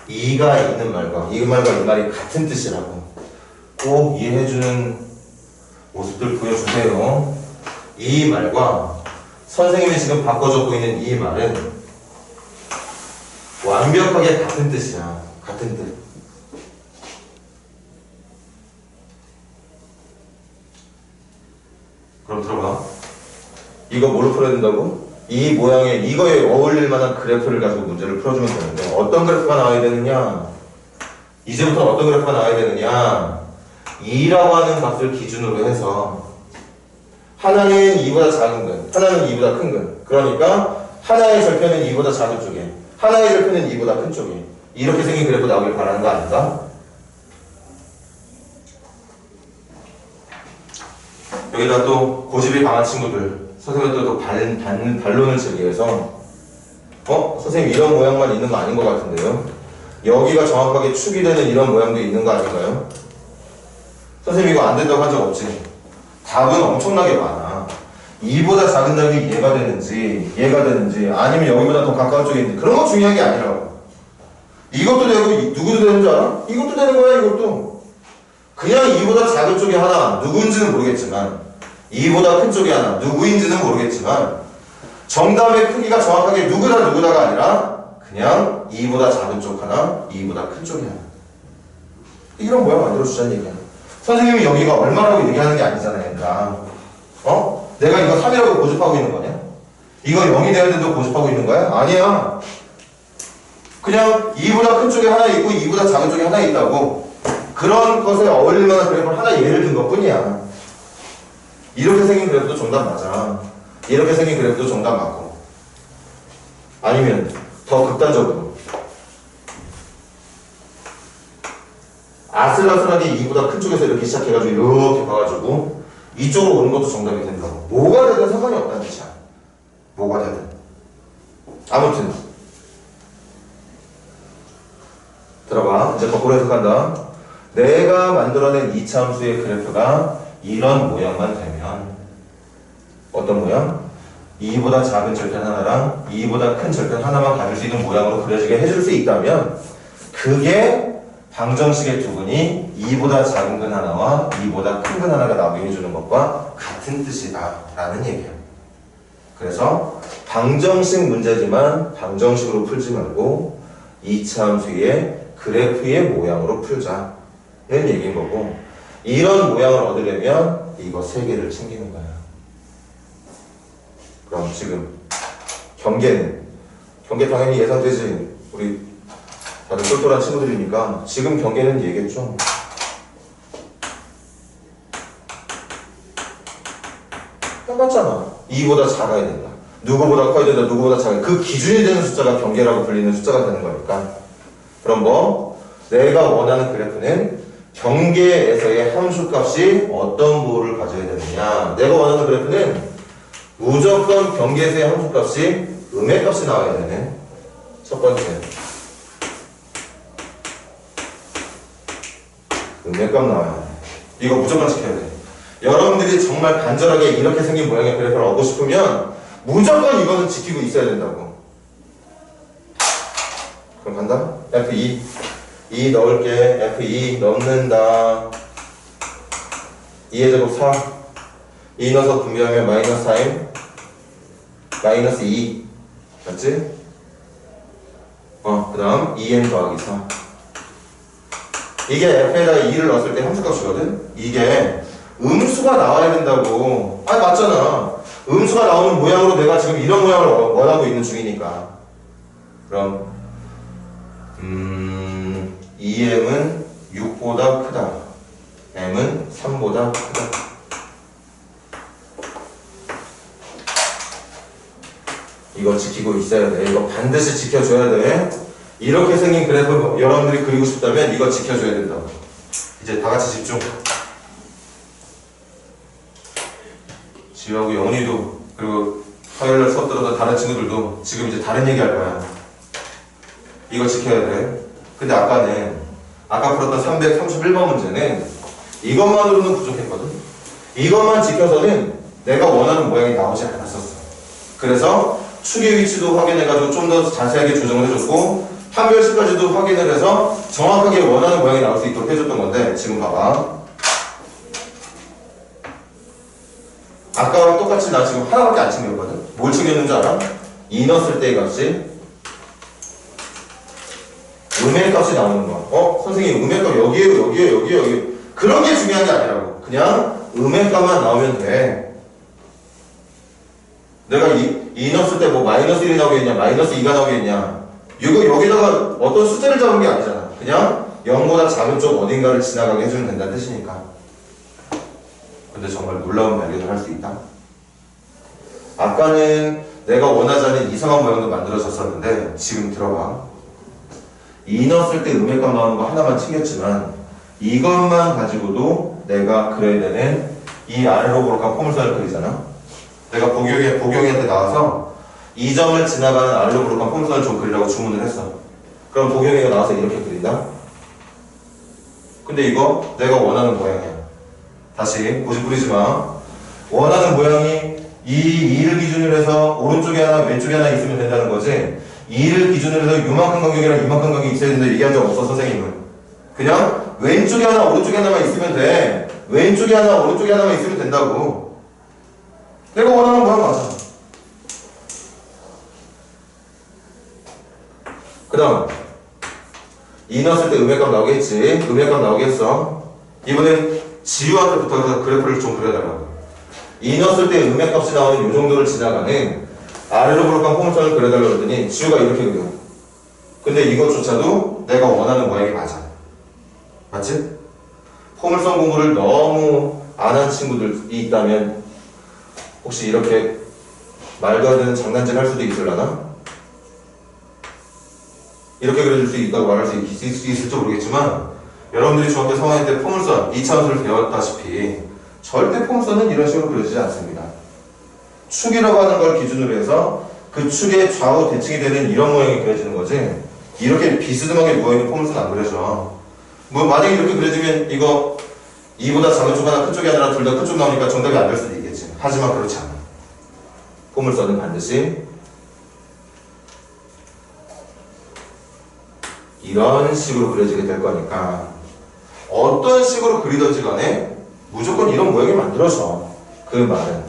2가 있는 말과 이 말과 이 말이 같은 뜻이라고 꼭 이해해주는 모습들 보여주세요. 이 말과 선생님이 지금 바꿔줬고 있는 이 말은 완벽하게 같은 뜻이야. 같은 뜻. 그럼 들어봐. 이거 뭘로 풀어야 된다고? 이 모양의 이거에 어울릴 만한 그래프를 가지고 문제를 풀어주면 되는데 어떤 그래프가 나와야 되느냐? 이제부터 어떤 그래프가 나와야 되느냐? 2라고 하는 값을 기준으로 해서 하나는 2보다 작은 근, 하나는 2보다 큰 근. 그러니까 하나의 절편은 2보다 작은 쪽에, 하나의 절편은 2보다 큰 쪽에. 이렇게 생긴 그래프 나오길 바라는 거 아닌가? 여기다 또 고집이 강한 친구들, 선생님들 또 반론을 제기해서 선생님 이런 모양만 있는 거 아닌 것 같은데요? 여기가 정확하게 축이 되는 이런 모양도 있는 거 아닌가요? 선생님 이거 안 된다고 한 적 없지? 답은 엄청나게 많아. 2보다 작은 답이 얘가 되는지 아니면 여기보다 더 가까운 쪽에 있는지 그런 거 중요한 게 아니라고. 이것도 되고 누구도 되는 줄 알아? 이것도 되는 거야. 이것도 그냥 2보다 작은 쪽이 하나 누구인지는 모르겠지만 2보다 큰 쪽이 하나 누구인지는 모르겠지만 정답의 크기가 정확하게 누구다가 아니라 그냥 2보다 작은 쪽 하나 2보다 큰 쪽이 하나 이런 모양 만들어주자는 얘기야. 선생님이 여기가 얼마라고 얘기하는 게 아니잖아요. 그러니까 내가 이거 3이라고 고집하고 있는 거냐? 이거 0이 돼야 된다고 고집하고 있는 거야? 아니야. 그냥 2보다 큰 쪽에 하나 있고 2보다 작은 쪽에 하나 있다고 그런 것에 어울릴 만한 그래프를 하나 예를 든 것 뿐이야. 이렇게 생긴 그래프도 정답 맞아. 이렇게 생긴 그래프도 정답 맞고. 아니면 더 극단적으로 아슬아슬하게 2보다 큰 쪽에서 이렇게 시작해가지고 이렇게 가가지고 이쪽으로 오는 것도 정답이 된다고. 뭐가 되든 상관이 없다는 뜻이야. 뭐가 되든. 아무튼 들어봐. 이제 거꾸로 해석한다. 내가 만들어낸 2차 함수의 그래프가 이런 모양만 되면 어떤 모양? 2보다 작은 절편 하나랑 2보다 큰 절편 하나만 가질 수 있는 모양으로 그려지게 해줄 수 있다면 그게 방정식의 두근이 2보다 작은 근 하나와 2보다 큰 근 하나가 나오게 해주는 것과 같은 뜻이다 라는 얘기야. 그래서 방정식 문제지만 방정식으로 풀지 말고 2차 함수의 그래프의 모양으로 풀자 이런 얘기인 거고, 이런 모양을 얻으려면 이거 3개를 챙기는 거야. 그럼 지금 경계 당연히 예상되지. 우리 다들 똘똘한 친구들이니까 지금 경계는 얘기했죠. 똑같잖아. 2보다 작아야 된다. 누구보다 커야 된다. 누구보다 작아야 된다. 그 기준이 되는 숫자가 경계라고 불리는 숫자가 되는 거니까. 그럼 뭐 내가 원하는 그래프는 경계에서의 함수값이 어떤 부호를 가져야 되느냐. 내가 원하는 그래프는 무조건 경계에서의 함수값이 음의 값이 나와야 되네. 첫 번째 음의 값 나와야 돼. 이거 무조건 지켜야 돼. 여러분들이 정말 간절하게 이렇게 생긴 모양의 그래프를 얻고 싶으면 무조건 이거는 지키고 있어야 된다고. 그럼 간다. F2 2 넣을게. F2 넣는다. 2의 제곱 4 2 넣어서 분배하면 마이너스 4m 마이너스 2 맞지? 그 다음 2n 더하기 4 이게 F에다가 2를 넣었을 때 함수값이거든? 이게 음수가 나와야 된다고. 맞잖아. 음수가 나오는 모양으로 내가 지금 이런 모양을 원하고 있는 중이니까. 그럼 2m은 6보다 크다. m은 3보다 크다. 이거 지키고 있어야 돼. 이거 반드시 지켜줘야 돼. 이렇게 생긴 그래프 여러분들이 그리고 싶다면 이거 지켜줘야 된다고. 이제 다 같이 집중. 지우하고 영훈이도 그리고 화요일날 수업 들어서 다른 친구들도 지금 이제 다른 얘기 할 거야. 이거 지켜야 돼. 근데 아까 풀었던 331번 문제는 이것만으로는 부족했거든. 이것만 지켜서는 내가 원하는 모양이 나오지 않았었어. 그래서 축의 위치도 확인해가지고 좀 더 자세하게 조정을 해줬고 판별식까지도 확인을 해서 정확하게 원하는 모양이 나올 수 있도록 해줬던 건데, 지금 봐봐. 아까랑 똑같이 나 지금 하나밖에 안 챙겼거든. 뭘 챙겼는 줄 알아? 2 넣었을 때의 값이 음의 값이 나오는 거야. 선생님 음의 값 여기에요. 그런 게 중요한 게 아니라고. 그냥 음의 값만 나오면 돼. 내가 2 넣었을 때 뭐 마이너스 1이 나오겠냐, 마이너스 2가 나오겠냐. 이거 여기다가 어떤 숫자를 잡은 게 아니잖아. 그냥 0보다 작은 쪽 어딘가를 지나가게 해주면 된다는 뜻이니까. 근데 정말 놀라운 발견을 할 수 있다. 아까는 내가 원하지 않는 이상한 모양도 만들어졌었는데 지금 들어봐. 2 넣었을 때 음의 값 나오는 거 하나만 챙겼지만 이것만 가지고도 내가 그려야 되는 이 아래로 볼까 포물선을 그리잖아. 내가 보경이한테 나와서 이 점을 지나가는 아래로 볼까 포물선을 좀 그리라고 주문을 했어. 그럼 보경이가 나와서 이렇게 그린다. 근데 이거 내가 원하는 모양이야. 다시 고집 부리지 마. 원하는 모양이 이 2를 기준으로 해서 오른쪽에 하나 왼쪽에 하나 있으면 된다는 거지. 2를 기준으로 해서 요만큼 간격이랑 이만큼 간격이 있어야 된다 얘기한 적 없어 선생님은. 그냥 왼쪽에 하나 오른쪽에 하나만 있으면 돼. 왼쪽에 하나 오른쪽에 하나만 있으면 된다고. 내가 원하는 모양 맞아. 그 다음 2 넣었을 때 음의 값 나오겠지. 음의 값 나오겠어. 이번엔 지우한테 부탁해서 그래프를 좀 그려달라고. 2 넣었을 때 음의 값이 나오는 이 정도를 지나가는 아래로 볼까 포물선을 그려달라고 했더니 지우가 이렇게 그려. 근데 이것조차도 내가 원하는 모양이 맞아. 맞지? 포물선 공부를 너무 안 한 친구들이 있다면 혹시 이렇게 말도 안 되는 장난질 할 수도 있으려나? 이렇게 그려줄 수 있다고 말할 수 있을지 모르겠지만 여러분들이 중학교 3학년 때 포물선 2차 함수를 배웠다시피 절대 포물선은 이런 식으로 그려지지 않습니다. 축이라고 하는 걸 기준으로 해서 그 축의 좌우 대칭이 되는 이런 모양이 그려지는 거지. 이렇게 비스듬하게 누워있는 포물선 안 그려져. 뭐 만약에 이렇게 그려지면 이거 2보다 작은 쪽 하나 큰 쪽이 아니라 둘 다 큰 쪽 나오니까 정답이 안 될 수도 있겠지. 하지만 그렇지 않아. 포물선은 반드시 이런 식으로 그려지게 될 거니까 어떤 식으로 그리든지 간에 무조건 이런 모양이 만들어져. 그 말은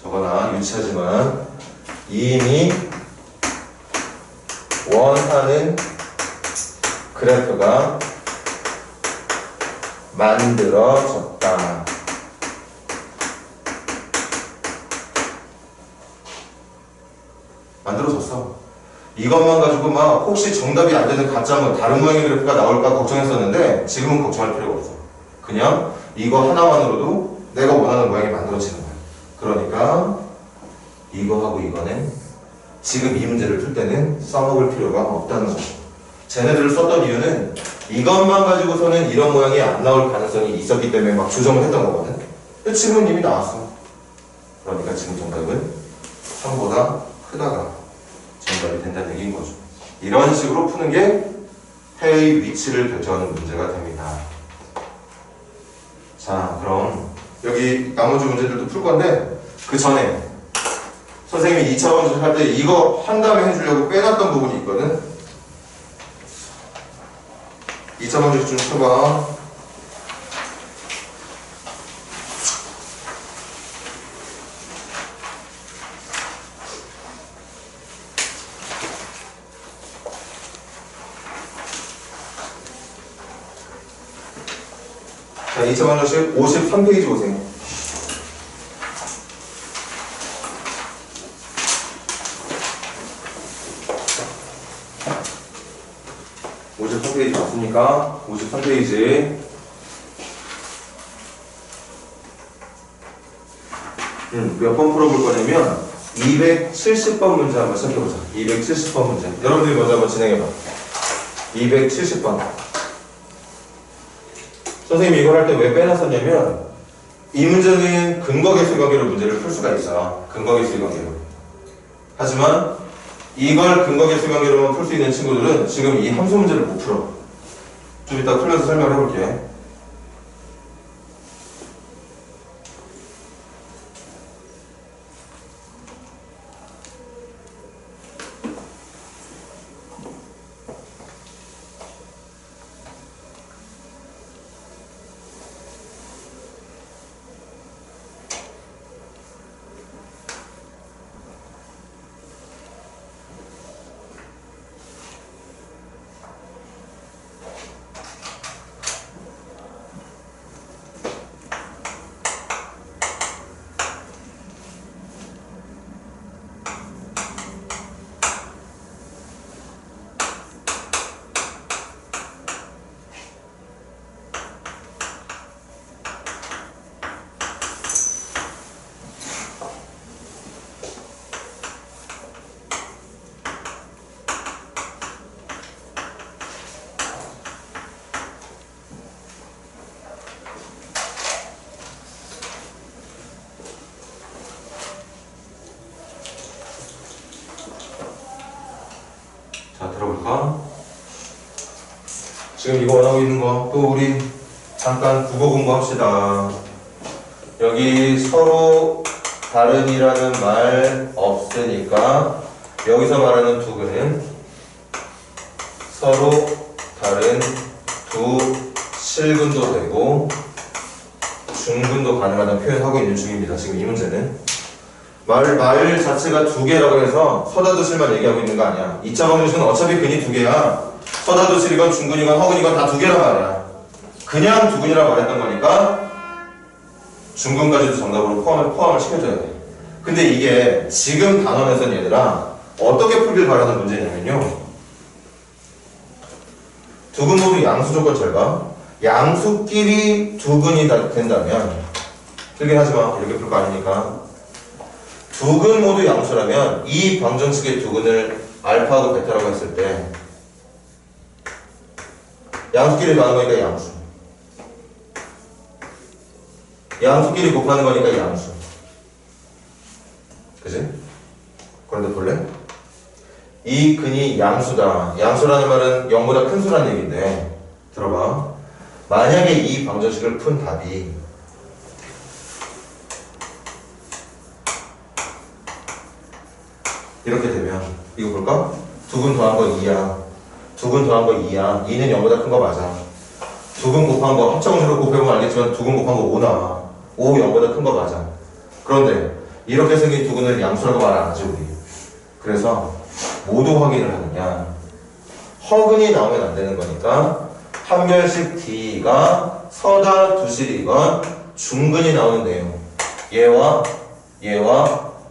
저거나 유치하지만 이미 원하는 그래프가 만들어졌다. 만들어졌어. 이것만 가지고 막 혹시 정답이 안 되는 가짜 뭐 다른 모양의 그래프가 나올까 걱정했었는데 지금은 걱정할 필요가 없어. 그냥 이거 하나만으로도 내가 원하는 모양이 만들어지는 거야. 그러니까 이거하고 이거는 지금 이 문제를 풀 때는 써먹을 필요가 없다는 거죠. 쟤네들을 썼던 이유는 이것만 가지고서는 이런 모양이 안 나올 가능성이 있었기 때문에 막 조정을 했던 거거든. 근데 지금은 이미 나왔어. 그러니까 지금 정답은 3보다 크다가 정답이 된다는 얘기인 거죠. 이런 식으로 푸는 게 해의 위치를 결정하는 문제가 됩니다. 자, 그럼 여기 나머지 문제들도 풀 건데 그 전에 선생님이 2차 방정식 할 때 이거 한 다음에 해주려고 빼놨던 부분이 있거든. 2차 방정식 좀 쳐봐. 자, 2차 방정식 53페이지 보세요. 53페이지 맞습니까? 53페이지. 몇 번 풀어볼 거냐면 270번 문제 한번 시작해보자. 270번 문제. 여러분들이 먼저 한번 진행해봐. 270번. 선생님이 이걸 할 때 왜 빼놨었냐면 이 문제는 근거계수의 관계로 문제를 풀 수가 있어. 근거계수의 관계로. 하지만 이걸 근거계수의 관계로만 풀 수 있는 친구들은 지금 이 함수 문제를 못 풀어. 좀 이따 풀면서 설명을 해볼게. 자, 들어볼까? 지금 이거 원하고 있는 거 또 우리 잠깐 국어 공부합시다. 여기 서로 다른이라는 말 없으니까 여기서 말하는 두근은 서로 다른 두 실근도 되고 중근도 가능하다는 표현하고 있는 중입니다. 지금 이 문제는 말 자체가 두 개라고 해서 서다도실만 얘기하고 있는 거 아니야. 2차 방정식은 어차피 근이 두 개야. 서다도실이건 중근이건 허근이건 다 두 개란 말이야. 그냥 두근이라고 말했던 거니까 중근까지도 정답으로 포함을 시켜줘야 돼. 근데 이게 지금 단원에서는 얘들아 어떻게 풀길 바라는 문제냐면요. 두근 모두 양수 조건 잘 봐. 양수끼리 두근이 된다면 틀긴 하지마. 이렇게 풀 거 아니니까. 두근 모두 양수라면 이 방정식의 두근을 알파하고 베타라고 했을 때 양수끼리 더하는 거니까 양수. 양수끼리 곱하는 거니까 양수. 그지? 그런데 볼래? 이 근이 양수다. 양수라는 말은 0보다 큰 수라는 얘기인데 들어봐. 만약에 이 방정식을 푼 답이 이렇게 되면 이거 볼까? 2근 더한 거 2야. 2근 더한 거 2야. 2는 0보다 큰 거 맞아. 2근 곱한 거 합차공식으로 곱해보면 알겠지만 2근 곱한 거 5 나와. 5 0보다 큰 거 맞아. 그런데 이렇게 생긴 2근을 양수라고 말 안 하지 우리. 그래서 모두 확인을 하느냐. 허근이 나오면 안 되는 거니까 판별식 D가 서다 두실이건 중근이 나오는 내용. 얘와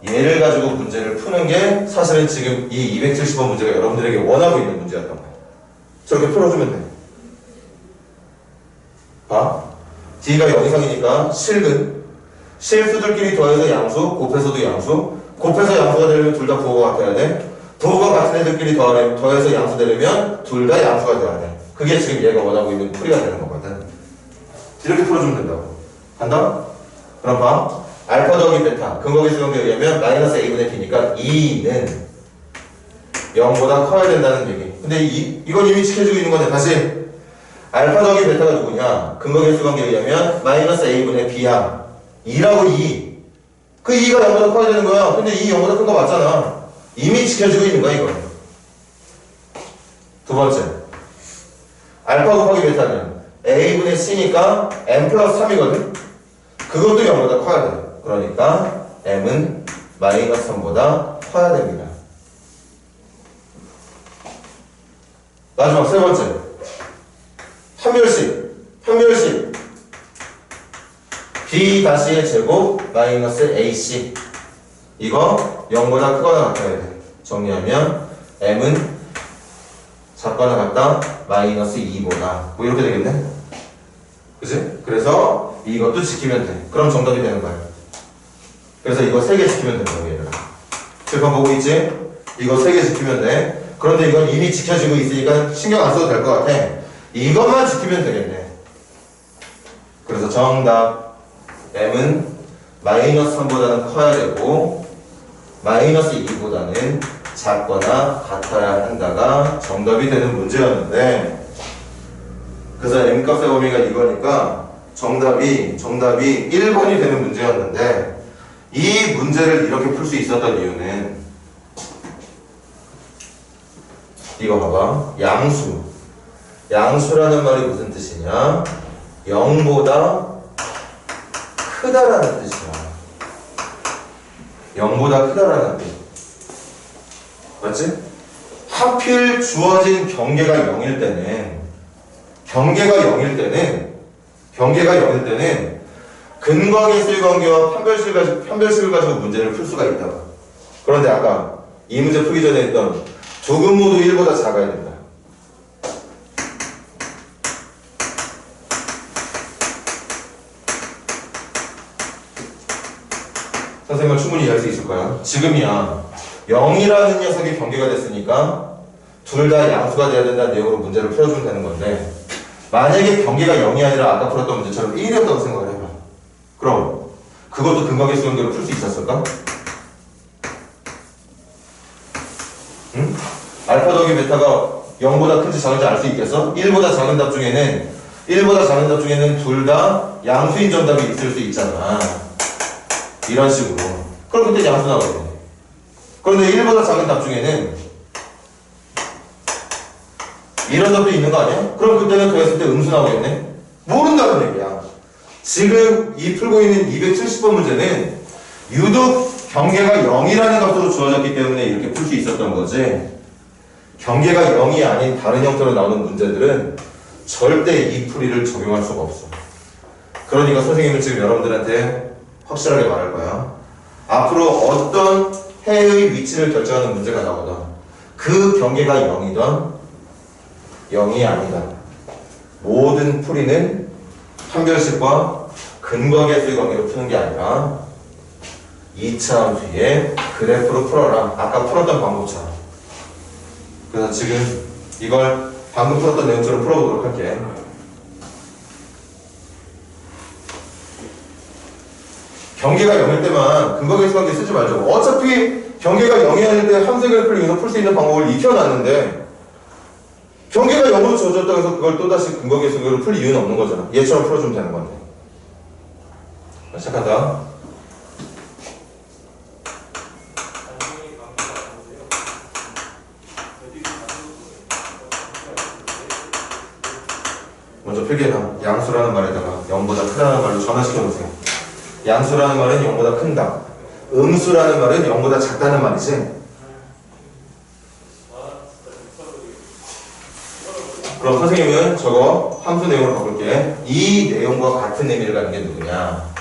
얘를 가지고 문제를 푸는 게 사실은 지금 이 270번 문제가 여러분들에게 원하고 있는 문제였던 거예요. 저렇게 풀어주면 돼. 봐. D가 0 이상이니까 실근. 실수들끼리 더해서 양수, 곱해서도 양수. 곱해서 양수가 되려면 둘 다 부호가 같아야 돼. 부호가 같은 애들끼리 더해서 양수 되려면 둘 다 양수가 돼야 돼. 그게 지금 얘가 원하고 있는 풀이가 되는 거거든. 이렇게 풀어주면 된다고. 간다? 그럼 봐. 알파 더하기 베타. 근거계 수용에 의하면 마이너스 a분의 b니까 2는 0보다 커야 된다는 얘기. 근데 이건 이미 지켜주고 있는 건데 다시. 알파 더하기 베타가 누구냐? 근거계 수관계에 의하면 마이너스 a분의 b야. 2라고 2. 그 2가 0보다 커야 되는 거야. 근데 2 0보다 큰 거 맞잖아. 이미 지켜주고 있는 거야 이거. 두 번째. 알파 곱하기 베타는 a분의 c니까 m 플러스 3이거든. 그것도 0보다 커야 돼. 그러니까 m은 마이너스 3보다 커야 됩니다. 마지막 세 번째. 판별식 b-의 제곱 마이너스 ac. 이거 0보다 크거나 같아야 돼. 정리하면 m은 작거나 같다 마이너스 2보다 뭐 이렇게 되겠네. 그치? 그래서 이것도 지키면 돼. 그럼 정답이 되는 거야. 그래서 이거 3개 지키면 되는 거야 얘들아. 칠판 보고 있지? 이거 3개 지키면 돼. 그런데 이건 이미 지켜지고 있으니까 신경 안 써도 될 것 같아. 이것만 지키면 되겠네. 그래서 정답 m은 마이너스 3보다는 커야 되고 마이너스 2보다는 작거나 같아야 한다가 정답이 되는 문제였는데, 그래서 m값의 범위가 이거니까 정답이 1번이 되는 문제였는데, 이 문제를 이렇게 풀 수 있었던 이유는 이거 봐봐. 양수라는 말이 무슨 뜻이냐? 0보다 크다라는 뜻이야. 0보다 크다라는 뜻. 맞지? 하필 주어진 경계가 0일 때는 근거계수의 관계와 판별식을 가지고 문제를 풀 수가 있다. 그런데 아까 이 문제 풀기 전에 했던 두 근 모두 1보다 작아야 된다. 선생님은 충분히 이해할 수 있을 거야. 지금이야 0이라는 녀석이 경계가 됐으니까 둘 다 양수가 돼야 된다는 내용으로 문제를 풀어주면 되는 건데, 만약에 경계가 0이 아니라 아까 풀었던 문제처럼 1이었다고 생각을 해봐. 그럼 그것도 근거계수 관계로 풀 수 있었을까? 응? 알파 더하기 베타가 0보다 큰지 작은지 알 수 있겠어? 1보다 작은 답 중에는 둘 다 양수인 정답이 있을 수 있잖아. 이런 식으로. 그럼 그때 양수 나오겠네. 그런데 1보다 작은 답 중에는 이런 답도 있는 거 아니야? 그럼 그때는 더했을 때 음수 나오겠네? 모른다는 얘기야. 지금 이 풀고 있는 270번 문제는 유독 경계가 0이라는 값으로 주어졌기 때문에 이렇게 풀 수 있었던 거지, 경계가 0이 아닌 다른 형태로 나오는 문제들은 절대 이 풀이를 적용할 수가 없어. 그러니까 선생님은 지금 여러분들한테 확실하게 말할 거야. 앞으로 어떤 해의 위치를 결정하는 문제가 나오던 그 경계가 0이던 0이 아니다. 모든 풀이는 판별식과 근거계수의 관계로 푸는 게 아니라 2차 함수의 그래프로 풀어라. 아까 풀었던 방법처럼. 그래서 지금 이걸 방금 풀었던 내용처럼 풀어보도록 할게. 경계가 0일 때만 근거계수 관계 쓰지 말죠. 어차피 경계가 0이 아닐 때 함수 그래프를 이용해서 풀 수 있는 방법을 익혀놨는데 경계가 0으로 주어졌다고 해서 그걸 또다시 근거계수로 풀 이유는 없는 거잖아. 얘처럼 풀어주면 되는 건데. 시작한다. 먼저 필기해놔. 양수라는 말에다가 0보다 크다는 말로 전환시켜놓으세요. 양수라는 말은 0보다 큰다. 음수라는 말은 0보다 작다는 말이지. 그럼 선생님은 저거 함수 내용으로 바꿀게. 이 내용과 같은 의미를 갖는 게 누구냐?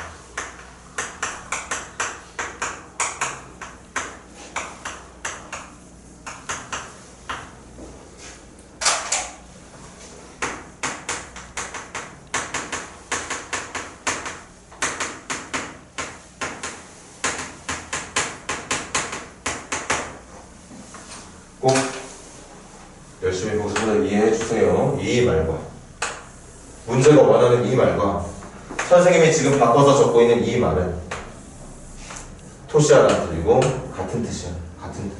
꼭 열심히 보고서 이해해 주세요. 이 말과 문제가 원하는 이 말과 선생님이 지금 바꿔서 적고 있는 이 말은 토시아라는 뜻이고 같은 뜻이야. 같은 뜻.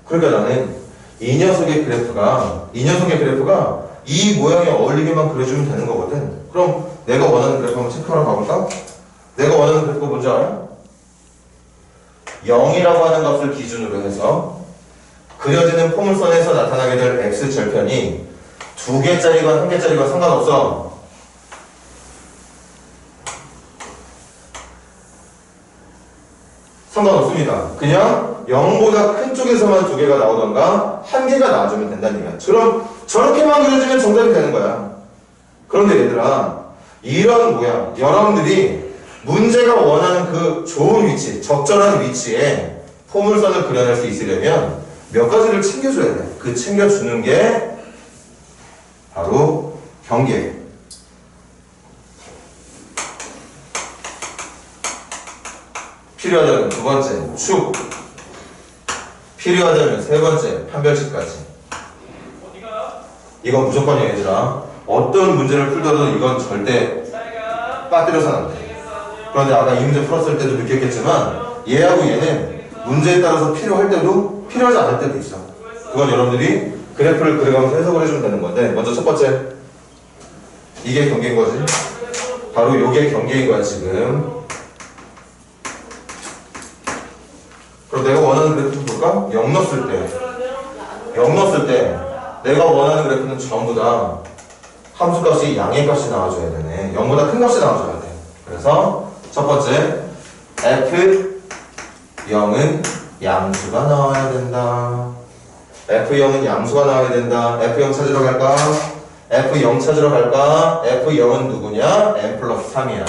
그러니까 나는 이 녀석의 그래프가 이 모양에 어울리게만 그려주면 되는 거거든. 그럼 내가 원하는 그래프 한번 체크하러 가볼까? 내가 원하는 그래프가 뭔지 알아? 0이라고 하는 값을 기준으로 해서 그려지는 포물선에서 나타나게 될 x절편이 2개짜리건 1개짜리건 상관없어. 상관없습니다. 그냥 0보다 큰 쪽에서만 2개가 나오던가 1개가 나와주면 된다는 얘기야. 그럼 저렇게만 그려주면 정답이 되는 거야. 그런데 얘들아, 이런 모양, 여러분들이 문제가 원하는 그 좋은 위치, 적절한 위치에 포물선을 그려낼 수 있으려면 몇 가지를 챙겨줘야 돼. 그 챙겨주는 게 바로 경계. 필요하다면 두 번째, 축. 필요하다면 세 번째, 판별식까지. 이건 무조건이야, 얘들아. 어떤 문제를 풀더라도 이건 절대 빠뜨려서는 안 돼. 그런데 아까 이 문제 풀었을 때도 느꼈겠지만 얘하고 얘는 문제에 따라서 필요할 때도 필요하지 않을 때도 있어. 그건 여러분들이 그래프를 그려가면서 해석을 해주면 되는 건데, 먼저 첫 번째, 이게 경계인 거지. 바로 요게 경계인 거야 지금. 그럼 내가 원하는 그래프 볼까? 0 넣었을 때 내가 원하는 그래프는 전부 다 함수값이 양의 값이 나와줘야 되네. 0보다 큰 값이 나와줘야 돼. 그래서 첫 번째, F0은 양수가 나와야 된다. F0은 양수가 나와야 된다. F0 찾으러 갈까? F0 찾으러 갈까? F0은 누구냐? n 플러스 3이야.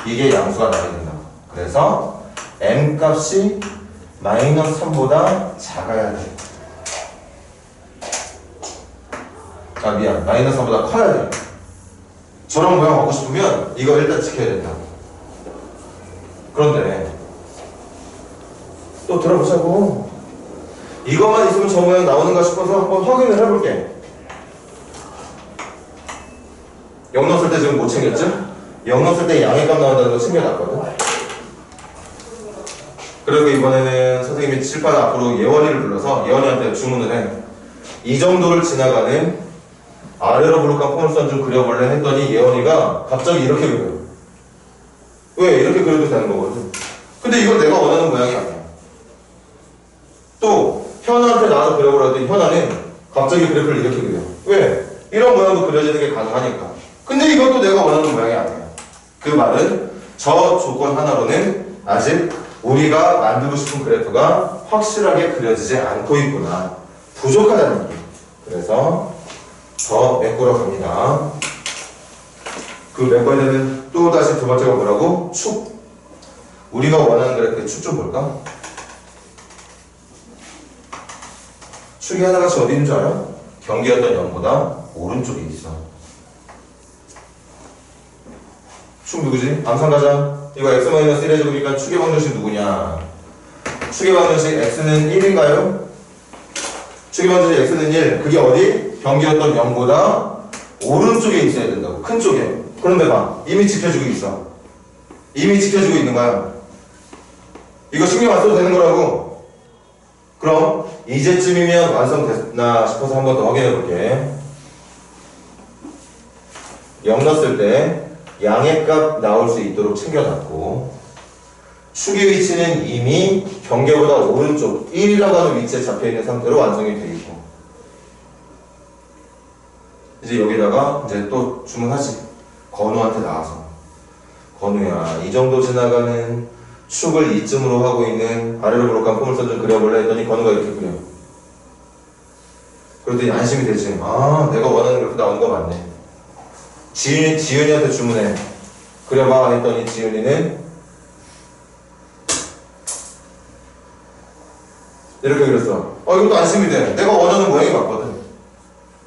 이게 양수가 나와야 된다. 그래서 m 값이 마이너스 3보다 작아야 돼. 아 미안, 마이너스 3보다 커야 돼. 저런 모양 갖고 싶으면 이거 일단 지켜야 된다. 그런데 또 들어보자고. 이것만 있으면 저 모양 나오는가 싶어서 한번 확인을 해볼게. 0 넣었을 때 지금 못 챙겼죠? 0 넣었을 때 양의 값 나온다는 거 챙겨놨거든. 그리고 이번에는 선생님이 칠판 앞으로 예원이를 불러서 예원이한테 주문을 해. 이 정도를 지나가는 아래로 부룩한 포물선 좀 그려볼래 했더니 예원이가 갑자기 이렇게 그려. 왜? 이렇게 그려도 되는 거거든. 근데 이건 내가 원하는 모양이 아니야. 또 현아한테 나와서 그려보라 했더니 현아는 갑자기 그래프를 이렇게 그려. 왜? 이런 모양도 그려지는 게 가능하니까. 근데 이것도 내가 원하는 모양이 아니야. 그 말은 저 조건 하나로는 아직 우리가 만들고 싶은 그래프가 확실하게 그려지지 않고 있구나. 부족하다는 얘기. 그래서 더 메꾸러 갑니다. 그 메꿔야 되는 또 다시 두 번째가 뭐라고? 축. 우리가 원하는 그래프의 축 좀 볼까? 축이 하나같이 어디 있는 줄 알아? 경계였던 0보다 오른쪽에 있어. 축 누구지? 암산 가자. 이거 x-1의 제곱이니까 축의 방정식 누구냐? 축의 방정식 x는 1인가요? 축의 방정식 x는 1. 그게 어디? 경계였던 0보다 오른쪽에 있어야 된다고. 큰 쪽에. 그런데 봐. 이미 지켜주고 있어. 이미 지켜지고 있는 거야. 이거 신경 안 써도 되는 거라고. 그럼 이제쯤이면 완성됐나 싶어서 한 번 더 확인해 볼게. 0 넣었을 때 양의 값 나올 수 있도록 챙겨놨고, 축의 위치는 이미 경계보다 오른쪽 1이라고 하는 위치에 잡혀있는 상태로 완성이 되어 있고, 이제 여기다가 이제 또 주문하지. 건우한테 나와서, 건우야, 이 정도 지나가는 축을 이쯤으로 하고 있는 아래로 볼록한 포물선 좀 그려볼래? 했더니 건우가 이렇게 그려. 그러더니 안심이 되지. 아, 내가 원하는 그렇게 나오는 거 맞네. 지윤이한테 주문해. 그려봐 했더니 지윤이는 이렇게 그렸어. 이것도 안심이 돼. 내가 원하는 모양이 맞거든.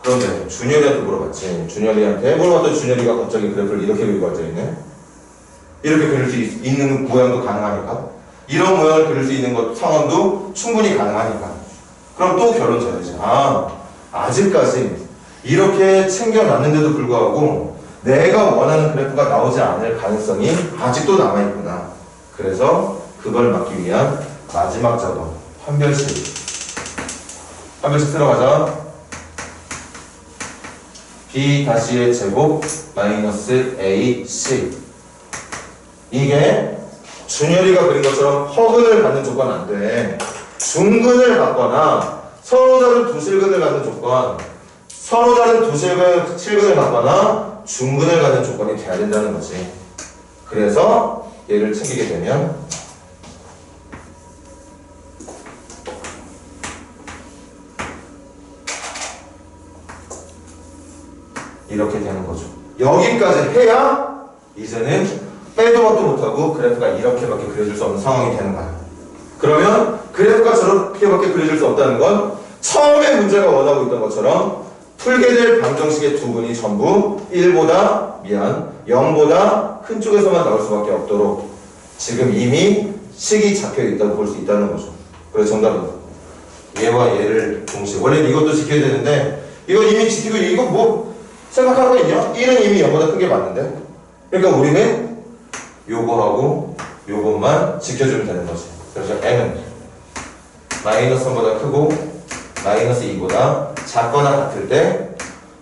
그런데 준열이한테 물어봤지. 준열이한테 물어봤더니 준열이가 갑자기 그래프를 이렇게 그리고 앉아있네. 이렇게 그릴 수 있는 모양도 가능하니까. 이런 모양을 그릴 수 있는 것 상황도 충분히 가능하니까. 그럼 또 결론 져야지. 아직까지 이렇게 챙겨놨는데도 불구하고 내가 원하는 그래프가 나오지 않을 가능성이 아직도 남아있구나. 그래서 그걸 막기 위한 마지막 작업, 판별식. 판별식 들어가자. b-의 제곱 마이너스 ac. 이게 준열이가 그린 것처럼 허근을 갖는 조건 안 돼. 중근을 갖거나 서로 다른 두 실근을 갖는 조건, 서로 다른 두 실근을 갖거나 중근을 갖는 조건이 돼야 된다는 거지. 그래서 얘를 챙기게 되면 이렇게 되는 거죠. 여기까지 해야 이제는 빼도 박도 못하고 그래프가 이렇게밖에 그려질 수 없는 상황이 되는 거야. 그러면 그래프가 저렇게밖에 그려질 수 없다는 건 처음에 문제가 원하고 있던 것처럼 풀게 될 방정식의 두 분이 전부 0보다 큰 쪽에서만 나올 수밖에 없도록 지금 이미 식이 잡혀 있다고 볼 수 있다는 거죠. 그래서 정답은 얘와 얘를 동시에, 원래 이것도 지켜야 되는데 이거 이미 지키고, 이거 뭐 생각하는 거 있냐? 1은 이미 0보다 큰 게 맞는데, 그러니까 우리는 요거하고 요것만 지켜주면 되는 거지. 그래서 n은 마이너스 3보다 크고 마이너스 2보다 작거나 같을 때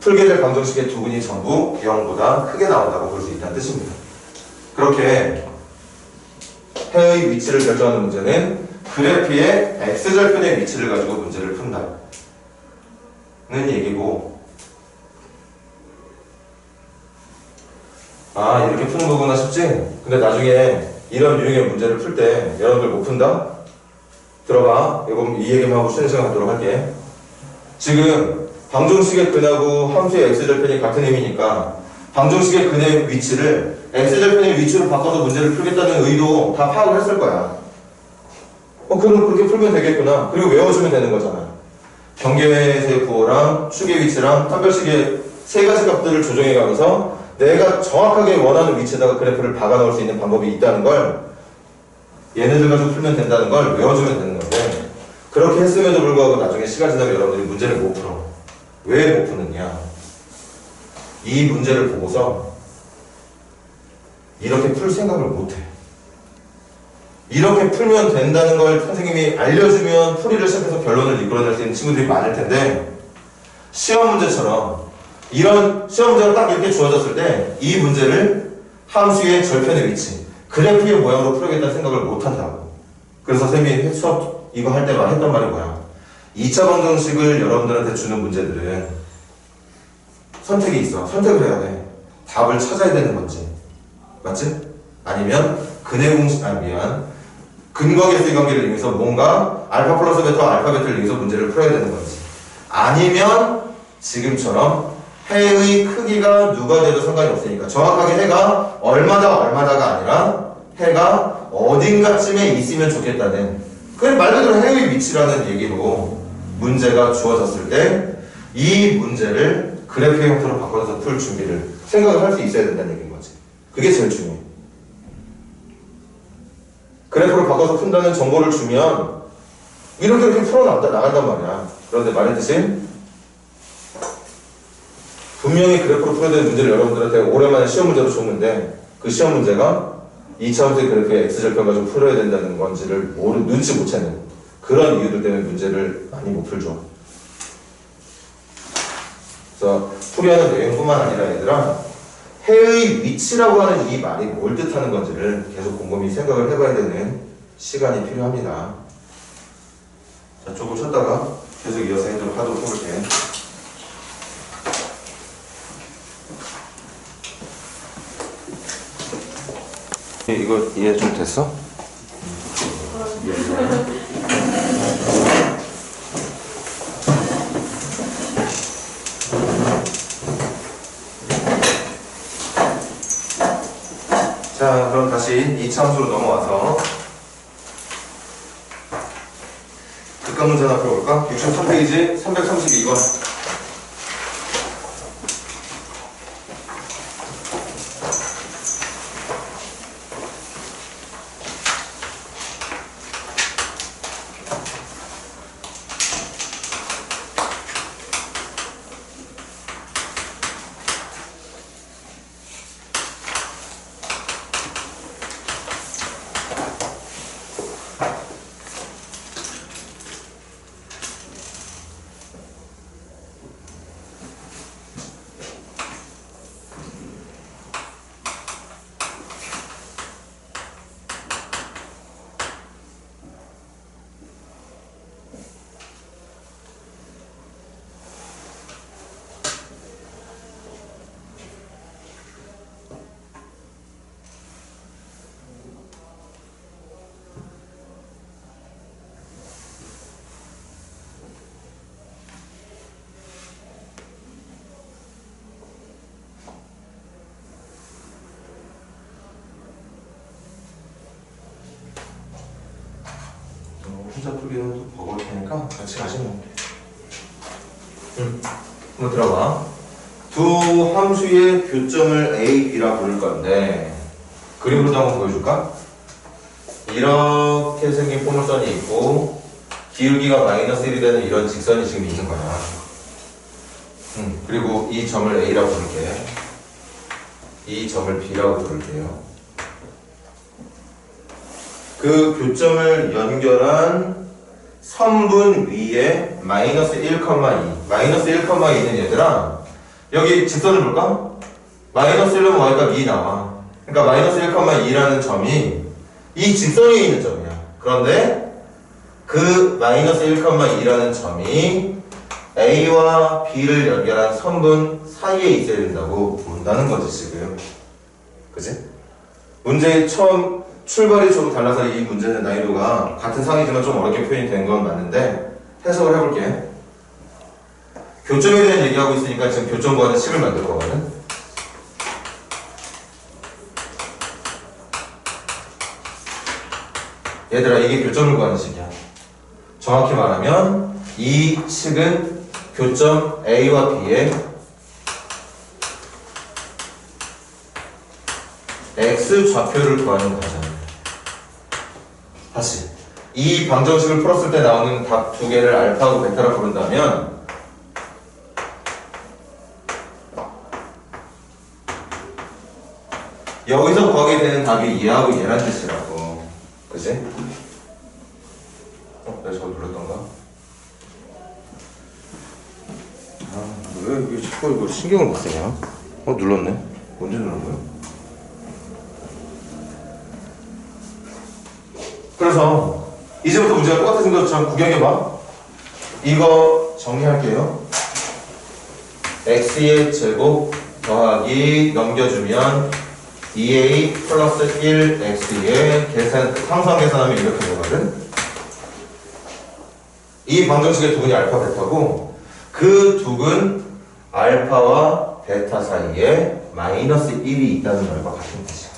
풀게 될 방정식의 두 분이 전부 0보다 크게 나온다고 볼 수 있다는 뜻입니다. 그렇게 해의 위치를 결정하는 문제는 그래프의 x절편의 위치를 가지고 문제를 푼다는 얘기고, 이렇게 푸는 거구나 싶지? 근데 나중에 이런 유형의 문제를 풀 때 여러분들 못 푼다? 들어봐. 이거 이 얘기만 하고 쉬는 시간 갖도록 할게. 지금 방정식의 근하고 함수의 x절편이 같은 의미니까 방정식의 근의 위치를 x절편의 위치로 바꿔서 문제를 풀겠다는 의도 다 파악을 했을 거야. 그럼 그렇게 풀면 되겠구나. 그리고 외워주면 되는 거잖아. 경계의 부호랑 축의 위치랑 판별식의 세 가지 값들을 조정해가면서 내가 정확하게 원하는 위치에다가 그래프를 박아 넣을 수 있는 방법이 있다는 걸, 얘네들 가지고 풀면 된다는 걸 외워주면 되는 건데, 그렇게 했음에도 불구하고 나중에 시간 지나면 여러분들이 문제를 못 풀어. 왜 못 푸느냐? 이 문제를 보고서 이렇게 풀 생각을 못 해. 이렇게 풀면 된다는 걸 선생님이 알려주면 풀이를 시작해서 결론을 이끌어낼 수 있는 친구들이 많을 텐데, 시험 문제처럼 이런 시험 문제가 딱 이렇게 주어졌을 때 이 문제를 함수의 절편의 위치, 그래프의 모양으로 풀어야겠다는 생각을 못 한다고. 그래서 선생님이 수업 이거 할 때 했던 말이 뭐야? 2차 방정식을 여러분들한테 주는 문제들은 선택이 있어. 선택을 해야 돼. 답을 찾아야 되는 건지, 맞지? 아니면 근거 계수의 관계를 이용해서 뭔가 알파 플러스 베타 알파 베타를 이용해서 문제를 풀어야 되는 건지, 아니면 지금처럼 해의 크기가 누가 돼도 상관이 없으니까 정확하게 해가 얼마다가 아니라 해가 어딘가쯤에 있으면 좋겠다는, 그게 말 그대로 해의 위치라는 얘기로 문제가 주어졌을 때 이 문제를 그래프의 형태로 바꿔서 풀 준비를, 생각을 할 수 있어야 된다는 얘기인 거지. 그게 제일 중요해. 그래프로 바꿔서 푼다는 정보를 주면 이렇게 풀어나간단 말이야. 그런데 말했듯이 분명히 그래프로 풀어야 되는 문제를 여러분들한테 오랜만에 시험 문제로 줬는데 그 시험 문제가 2차원의 그래프의 x절편과 좀 풀어야 된다는 건지를 눈치 못 채는 그런 이유들 때문에 문제를 많이 못 풀죠. 그래서 풀이하는 내용뿐만 아니라 얘들아, 해의 위치라고 하는 이 말이 뭘 뜻하는 건지를 계속 곰곰이 생각을 해봐야 되는 시간이 필요합니다. 자, 조금 쉬었다가 계속 이어서 하도록 해볼게. 이거 이해 좀 됐어? 자, 그럼 다시 2차 함수로 넘어와서 극강 문제 하나 풀어볼까? 63페이지 332번. 혼자 풀기는 또 버거울 테니까 같이 가시면 돼. 한번 들어봐. 두 함수의 교점을 A, B라 부를 건데 그림으로도 한번 보여줄까? 이렇게 생긴 포물선이 있고 기울기가 마이너스 1이 되는 이런 직선이 지금 있는 거야. 그리고 이 점을 A라고 부를게. 이 점을 B라고 부를게요. 그 교점을 연결한 선분 위에 마이너스 1,2 마이너스 1,2는 얘들아 여기 직선을 볼까? 마이너스 1은 y값 2 나와. 그러니까 마이너스 1,2라는 점이 이 직선 위에 있는 점이야. 그런데 그 마이너스 1,2라는 점이 A와 B를 연결한 선분 사이에 있어야 된다고 본다는 거지 지금. 그치? 문제의 처음 출발이 좀 달라서 이 문제는 난이도가 같은 상이지만 좀 어렵게 표현이 된 건 맞는데 해석을 해볼게. 교점에 대한 얘기하고 있으니까 지금 교점 구하는 식을 만들 거거든. 얘들아 이게 교점을 구하는 식이야. 정확히 말하면 이 식은 교점 A와 B의 X 좌표를 구하는 과정이야. 다시 이 방정식을 풀었을 때 나오는 답 두 개를 알파하고 베타라 부른다면 여기서 구하게 되는 답이 얘하고 얘란 뜻이라고. 그치? 내가 저거 눌렀던가? 왜 자꾸 이거 신경을 못 쓰냐? 눌렀네? 언제 누른 거야? 그래서 이제부터 문제가 똑같아진 것처럼 구경해봐. 이거 정리할게요. x의 제곱 더하기 넘겨주면 2a 플러스 1x의 상수항 계산하면 이렇게 되거든. 이 방정식의 두근이 알파 베타고 그 두근 알파와 베타 사이에 마이너스 1이 있다는 말과 같은 뜻이야.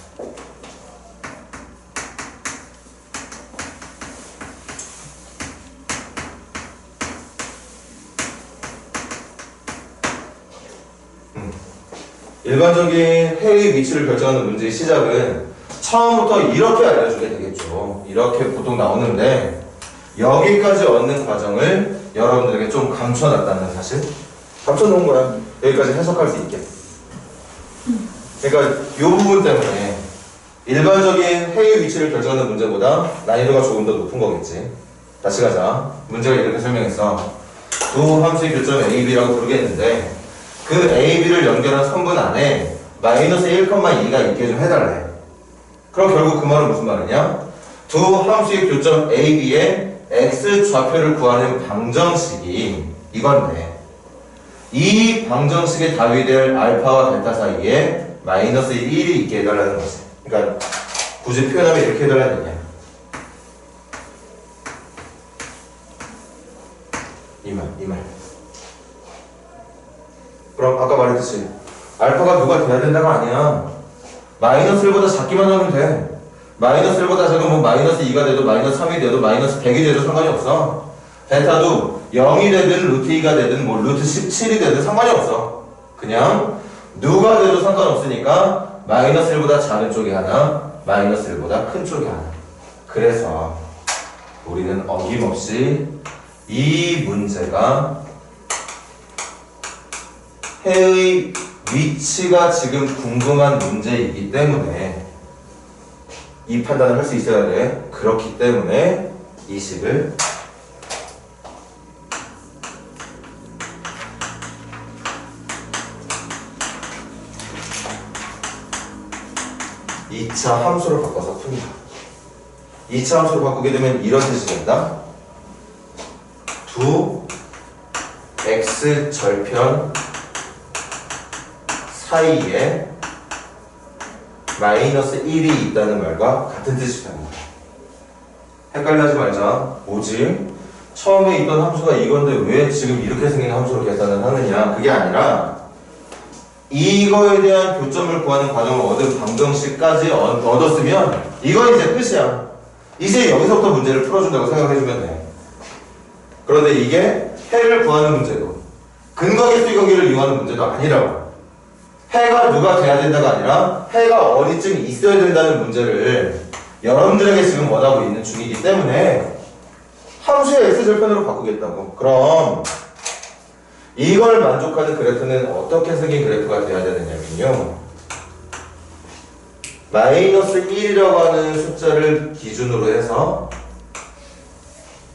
일반적인 해의 위치를 결정하는 문제의 시작은 처음부터 이렇게 알려주게 되겠죠. 이렇게 보통 나오는데 여기까지 얻는 과정을 여러분들에게 좀 감춰놨다는 사실. 감춰놓은 거야. 여기까지 해석할 수 있게. 그러니까 이 부분 때문에 일반적인 해의 위치를 결정하는 문제보다 난이도가 조금 더 높은 거겠지. 다시 가자. 문제가 이렇게 설명했어. 두 함수의 교점 AB라고 부르겠는데 그 AB를 연결한 선분 안에 마이너스 1,2가 있게 좀 해달래. 그럼 결국 그 말은 무슨 말이냐? 두 함수의 교점 AB의 x 좌표를 구하는 방정식이 이건데 이 방정식의 답이 될 알파와 베타 사이에 마이너스 1이 있게 해달라는 거지. 그러니까 굳이 표현하면 이렇게 해달라는 얘기야. 이 말. 그럼 아까 말했듯이 알파가 누가 돼야 된다가 아니야. 마이너스 1보다 작기만 하면 돼. 마이너스 1보다 작으면 뭐 마이너스 2가 돼도 마이너스 3이 돼도 마이너스 100이 돼도 상관이 없어. 베타도 0이 되든 루트 2가 되든 뭐 루트 17이 되든 상관이 없어. 그냥 누가 돼도 상관없으니까 마이너스 1보다 작은 쪽이 하나, 마이너스 1보다 큰 쪽이 하나. 그래서 우리는 어김없이 이 문제가 해의 위치가 지금 궁금한 문제이기 때문에 이 판단을 할 수 있어야 돼. 그렇기 때문에 이 식을 이 차 함수로 바꿔서 풉니다. 2차 함수로 바꾸게 되면 이런 뜻이 된다. 두 x 절편 사이에 마이너스 1이 있다는 말과 같은 뜻이 됩니다. 헷갈려 하지 말자. 뭐지? 처음에 있던 함수가 이건데 왜 지금 이렇게 생긴 함수로 계산을 하느냐? 그게 아니라 이거에 대한 교점을 구하는 과정을 얻은 방정식까지 얻었으면 이건 이제 끝이야. 이제 여기서부터 문제를 풀어준다고 생각해주면 돼. 그런데 이게 해를 구하는 문제고 근거계수의 관계를 이용하는 문제도 아니라고. 해가 누가 돼야 된다가 아니라 해가 어디쯤 있어야 된다는 문제를 여러분들에게 지금 원하고 있는 중이기 때문에 함수의 x절편으로 바꾸겠다고. 그럼 이걸 만족하는 그래프는 어떻게 생긴 그래프가 돼야 되느냐면요, 마이너스 1이라고 하는 숫자를 기준으로 해서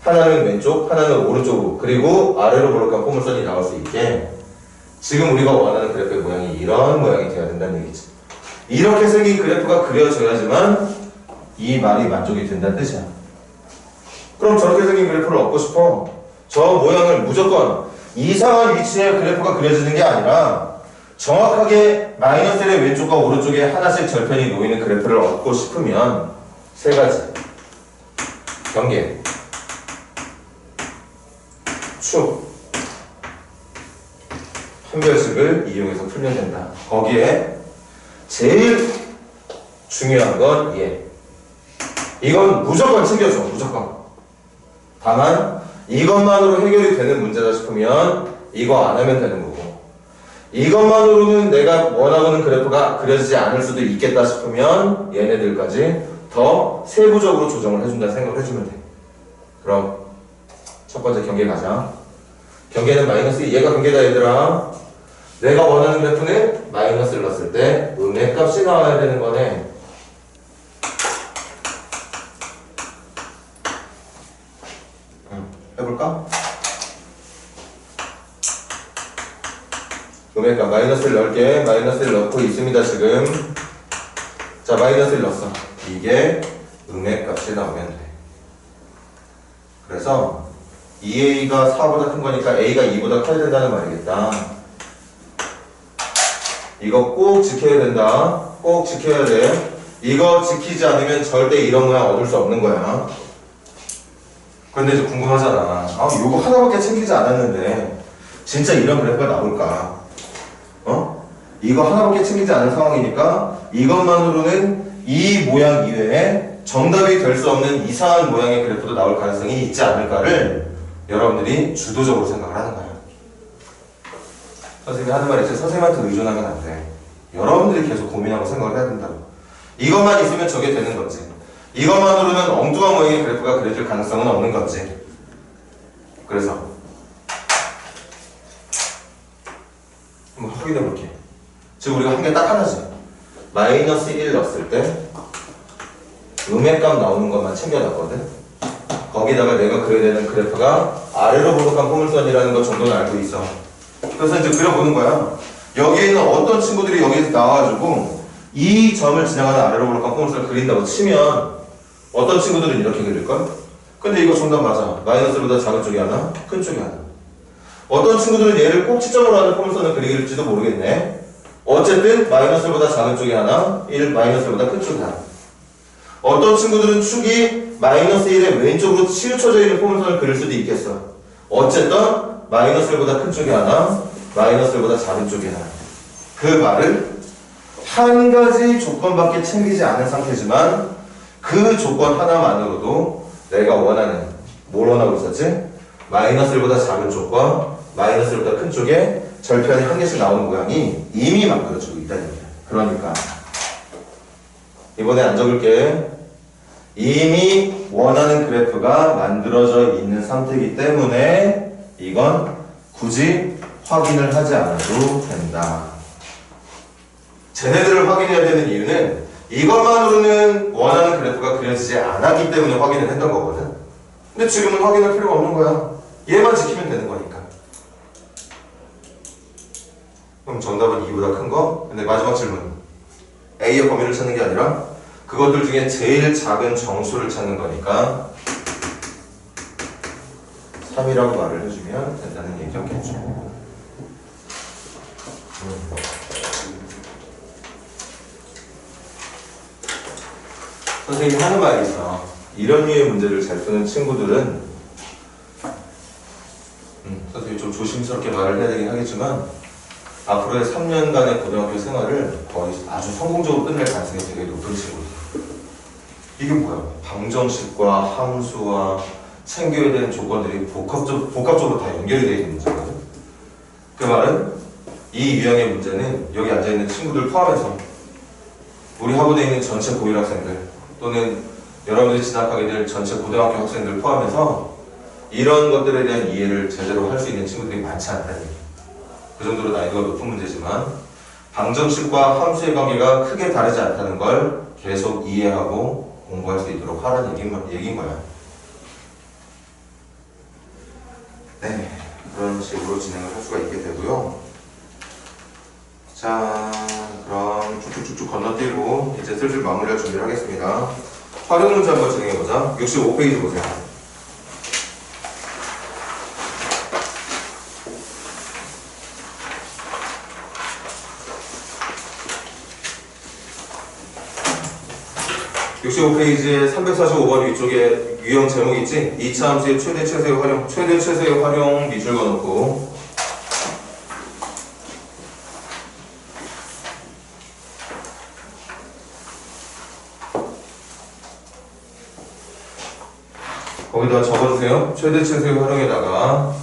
하나는 왼쪽, 하나는 오른쪽으로, 그리고 아래로 볼록한 포물선이 나올 수 있게 지금 우리가 원하는 그래프의 모양이 이런 모양이 돼야 된다는 얘기지. 이렇게 생긴 그래프가 그려져야지만 이 말이 만족이 된다는 뜻이야. 그럼 저렇게 생긴 그래프를 얻고 싶어. 저 모양을 무조건 이상한 위치에 그래프가 그려지는 게 아니라 정확하게 마이너스 1의 왼쪽과 오른쪽에 하나씩 절편이 놓이는 그래프를 얻고 싶으면 세 가지. 경계, 축, 판별식을 이용해서 풀면 된다. 거기에 제일 중요한 건 얘. 이건 무조건 챙겨줘. 무조건. 다만 이것만으로 해결이 되는 문제다 싶으면 이거 안 하면 되는 거고, 이것만으로는 내가 원하고는 그래프가 그려지지 않을 수도 있겠다 싶으면 얘네들까지 더 세부적으로 조정을 해준다는 생각을 해주면 돼. 그럼 첫 번째 경계 가자. 경계는 마이너스 2. 얘가 경계다 얘들아. 내가 원하는 그래프는 마이너스를 넣었을 때 음의 값이 나와야 되는 거네. 해볼까? 음의 값 마이너스를 넣을게. 마이너스를 넣고 있습니다 지금. 자, 마이너스를 넣었어. 이게 음의 값이 나오면 돼. 그래서 2a가 4보다 큰 거니까 a가 2보다 커야 된다는 말이겠다. 이거 꼭 지켜야 된다. 꼭 지켜야 돼. 이거 지키지 않으면 절대 이런 모양 얻을 수 없는 거야. 그런데 이제 궁금하잖아. 아, 이거 하나밖에 챙기지 않았는데 진짜 이런 그래프가 나올까? 이거 하나밖에 챙기지 않은 상황이니까 이것만으로는 이 모양 이외에 정답이 될 수 없는 이상한 모양의 그래프도 나올 가능성이 있지 않을까를 여러분들이 주도적으로 생각을 하는 거야. 선생님이 하는 말이 있지. 선생님한테 의존하면 안 돼. 여러분들이 계속 고민하고 생각을 해야 된다고. 이것만 있으면 저게 되는 거지. 이것만으로는 엉뚱한 모양의 그래프가 그려질 가능성은 없는 거지. 그래서 한번 확인해 볼게. 지금 우리가 한 게 딱 하나지. 마이너스 1 넣었을 때 음의 값 나오는 것만 챙겨놨거든. 거기다가 내가 그려야 되는 그래프가 아래로 볼록한 포물선이라는 것 정도는 알고 있어. 그래서 이제 그려보는 거야. 여기에 있는 어떤 친구들이 여기에서 나와가지고 이 점을 지나가는 아래로 볼록한 포물선을 그린다고 치면 어떤 친구들은 이렇게 그릴걸? 근데 이거 정답 맞아. 마이너스보다 작은 쪽이 하나, 큰 쪽이 하나. 어떤 친구들은 얘를 꼭지점으로 하는 포물선을 그리길지도 모르겠네. 어쨌든 마이너스보다 작은 쪽이 하나, 1 마이너스보다 큰 쪽이 하나. 어떤 친구들은 축이 마이너스 1의 왼쪽으로 치우쳐져 있는 포물선을 그릴 수도 있겠어. 어쨌든 마이너스 1보다 큰 쪽이 하나, 마이너스 1보다 작은 쪽이 하나. 그 말을 한 가지 조건밖에 챙기지 않은 상태지만 그 조건 하나만으로도 내가 원하는, 뭘 원하고 있었지? 마이너스 1보다 작은 쪽과 마이너스 1보다 큰 쪽에 절편이 한 개씩 나오는 모양이 이미 만들어지고 있다는 얘기야. 그러니까 이번에 안 적을게. 이미 원하는 그래프가 만들어져 있는 상태이기 때문에 이건 굳이 확인을 하지 않아도 된다. 쟤네들을 확인해야 되는 이유는 이것만으로는 원하는 그래프가 그려지지 않았기 때문에 확인을 했던 거거든. 근데 지금은 확인할 필요가 없는 거야. 얘만 지키면 되는 거니까. 그럼 정답은 2보다 큰 거? 근데 마지막 질문. A의 범위를 찾는 게 아니라 그것들 중에 제일 작은 정수를 찾는 거니까 3이라고 말을 해주면 된다는 얘기였겠죠. 선생님이 하는 말이 있어. 이런 류의 문제를 잘 푸는 친구들은 선생님이 좀 조심스럽게 말을 해야 되긴 하겠지만 앞으로의 3년간의 고등학교 생활을 거의 아주 성공적으로 끝낼 가능성이 되게 높은 친구들. 이게 뭐야? 방정식과 함수와 챙겨야 되는 조건들이 복합적으로 다 연결이 되어 있는 문제거든. 그 말은 이 유형의 문제는 여기 앉아있는 친구들 포함해서 우리 학원에 있는 전체 고1 학생들 또는 여러분들이 진학하게 될 전체 고등학교 학생들 포함해서 이런 것들에 대한 이해를 제대로 할 수 있는 친구들이 많지 않다는 얘기. 그 정도로 난이도가 높은 문제지만 방정식과 함수의 관계가 크게 다르지 않다는 걸 계속 이해하고 공부할 수 있도록 하라는 얘기인 거야. 네, 그런 식으로 진행을 할 수가 있게 되고요. 자, 그럼 쭉쭉쭉쭉 건너뛰고 이제 슬슬 마무리할 준비를 하겠습니다. 활용 문제 한번 진행해보자. 65페이지 보세요. (65페이지에) 345번 위쪽에 유형 제목 있지? 2차 함수의 최대 최소의 활용, 최대 최소의 활용 밑줄 그어놓고 거기다 적어주세요. 최대 최소의 활용에다가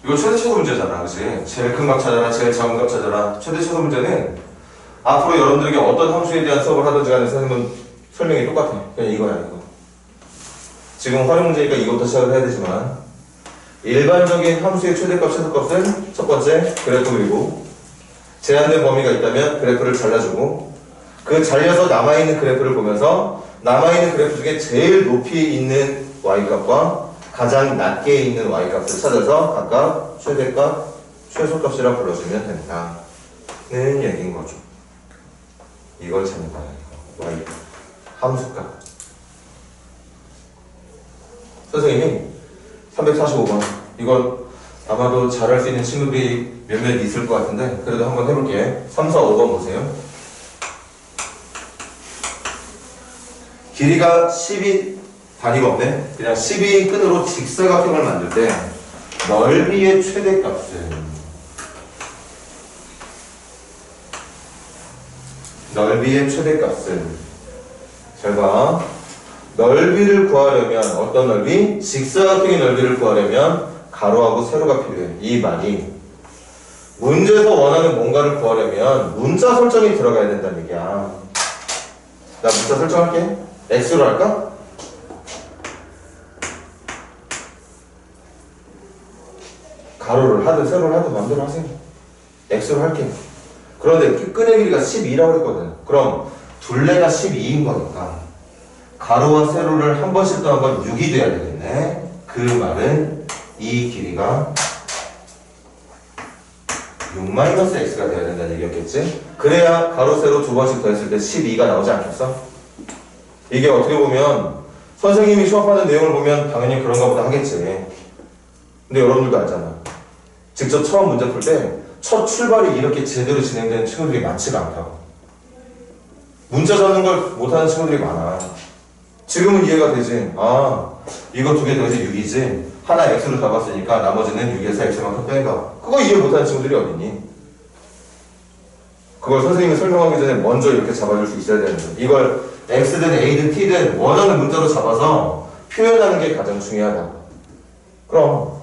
이거 최대 최소 문제잖아, 그치? 제일 큰 값 찾아라, 제일 작은 값 찾아라. 최대 최소 문제는 앞으로 여러분들에게 어떤 함수에 대한 수업을 하든지 간에 선생님은 설명이 똑같아. 그냥 이거야, 이거. 지금 활용 문제니까 이것부터 시작을 해야 되지만 일반적인 함수의 최대값, 최소값은 첫 번째 그래프 그리고 제한된 범위가 있다면 그래프를 잘라주고 그 잘려서 남아있는 그래프를 보면서 남아있는 그래프 중에 제일 높이 있는 y값과 가장 낮게 있는 y값을 찾아서 각각 최대값, 최소값이라 불러주면 된다는 얘기인 거죠. 이걸 찾는 거야. y 함수값. 선생님이 345번 이건 아마도 잘할 수 있는 친구들이 몇몇 있을 것 같은데 그래도 한번 해볼게. 3, 4, 5번 보세요. 길이가 12 단위가 없네. 그냥 12끈으로 직사각형을 만들 때 넓이의 최대값은 잘 봐. 넓이를 구하려면 어떤 넓이? 직사각형의 넓이를 구하려면 가로하고 세로가 필요해. 이 말이 문제에서 원하는 뭔가를 구하려면 문자 설정이 들어가야 된다는 얘기야. 나 문자 설정할게. x로 할까? 가로를 하든 세로를 하든 마음대로 하세요. x로 할게. 그런데 끈의 길이가 12라고 했거든. 그럼 둘레가 12인 거니까 가로와 세로를 한 번씩 더하면 6이 돼야 되겠네. 그 말은 이 길이가 6-x가 돼야 된다는 얘기였겠지? 그래야 가로, 세로 두 번씩 더했을 때 12가 나오지 않겠어? 이게 어떻게 보면 선생님이 수업하는 내용을 보면 당연히 그런가 보다 하겠지. 근데 여러분들도 알잖아. 직접 처음 문제 풀 때 첫 출발이 이렇게 제대로 진행되는 친구들이 많지가 않다고. 문자 적는 걸 못하는 친구들이 많아. 지금은 이해가 되지. 아, 이거 두 개 더해서 6이지. 하나 x로 잡았으니까 나머지는 6에서 x만큼 빼가. 그거 이해 못하는 친구들이 어딨니? 그걸 선생님이 설명하기 전에 먼저 이렇게 잡아줄 수 있어야 되는데 이걸 x든 a든 t든 원하는 문자로 잡아서 표현하는 게 가장 중요하다. 그럼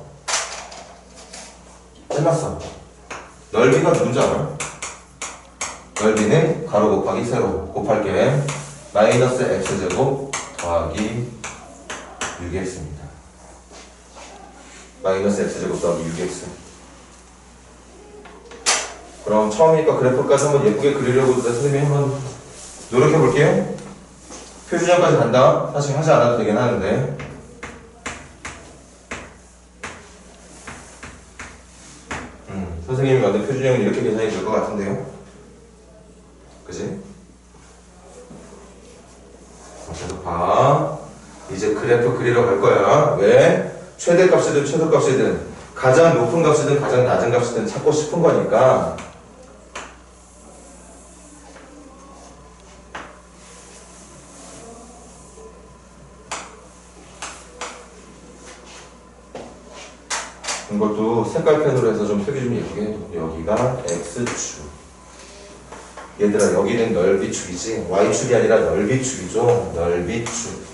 끝났어. 넓이가 누군지 알아? 넓이는 가로 곱하기 세로 곱할게 마이너스 x제곱 더하기 6x입니다. 마이너스 x제곱 더하기 6x. 그럼 처음이니까 그래프까지 한번 예쁘게 그리려고 선생님이 한번 노력해 볼게요. 표준형까지 간다. 사실 하지 않아도 되긴 하는데 선생님이 만든 표준형은 이렇게 계산이 될 것 같은데요. 그지? 계속 봐. 이제 그래프 그리러 갈 거야. 왜? 최대값이든 최소값이든 가장 높은 값이든 가장 낮은 값이든 찾고 싶은 거니까 이것도 색깔펜으로 해서 좀 표기 좀 예쁘게 해줘. 여기가 X축. 얘들아 여기는 넓이축이지 Y축이 아니라 넓이축이죠. 넓이축.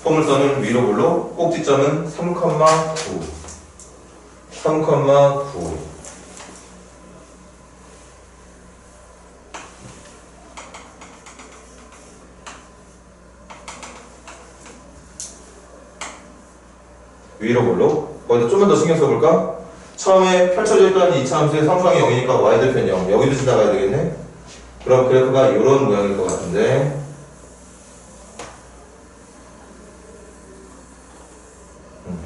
포물선은 위로 볼로 꼭지점은 3,9 3,9 위로 볼로 거기다 좀만 더 신경 써볼까? 처음에 펼쳐져 있던 2차 함수의 상수항이 0이니까 y절편 0 여기도 지나가야 되겠네? 그럼 그래프가 이런 모양일 것 같은데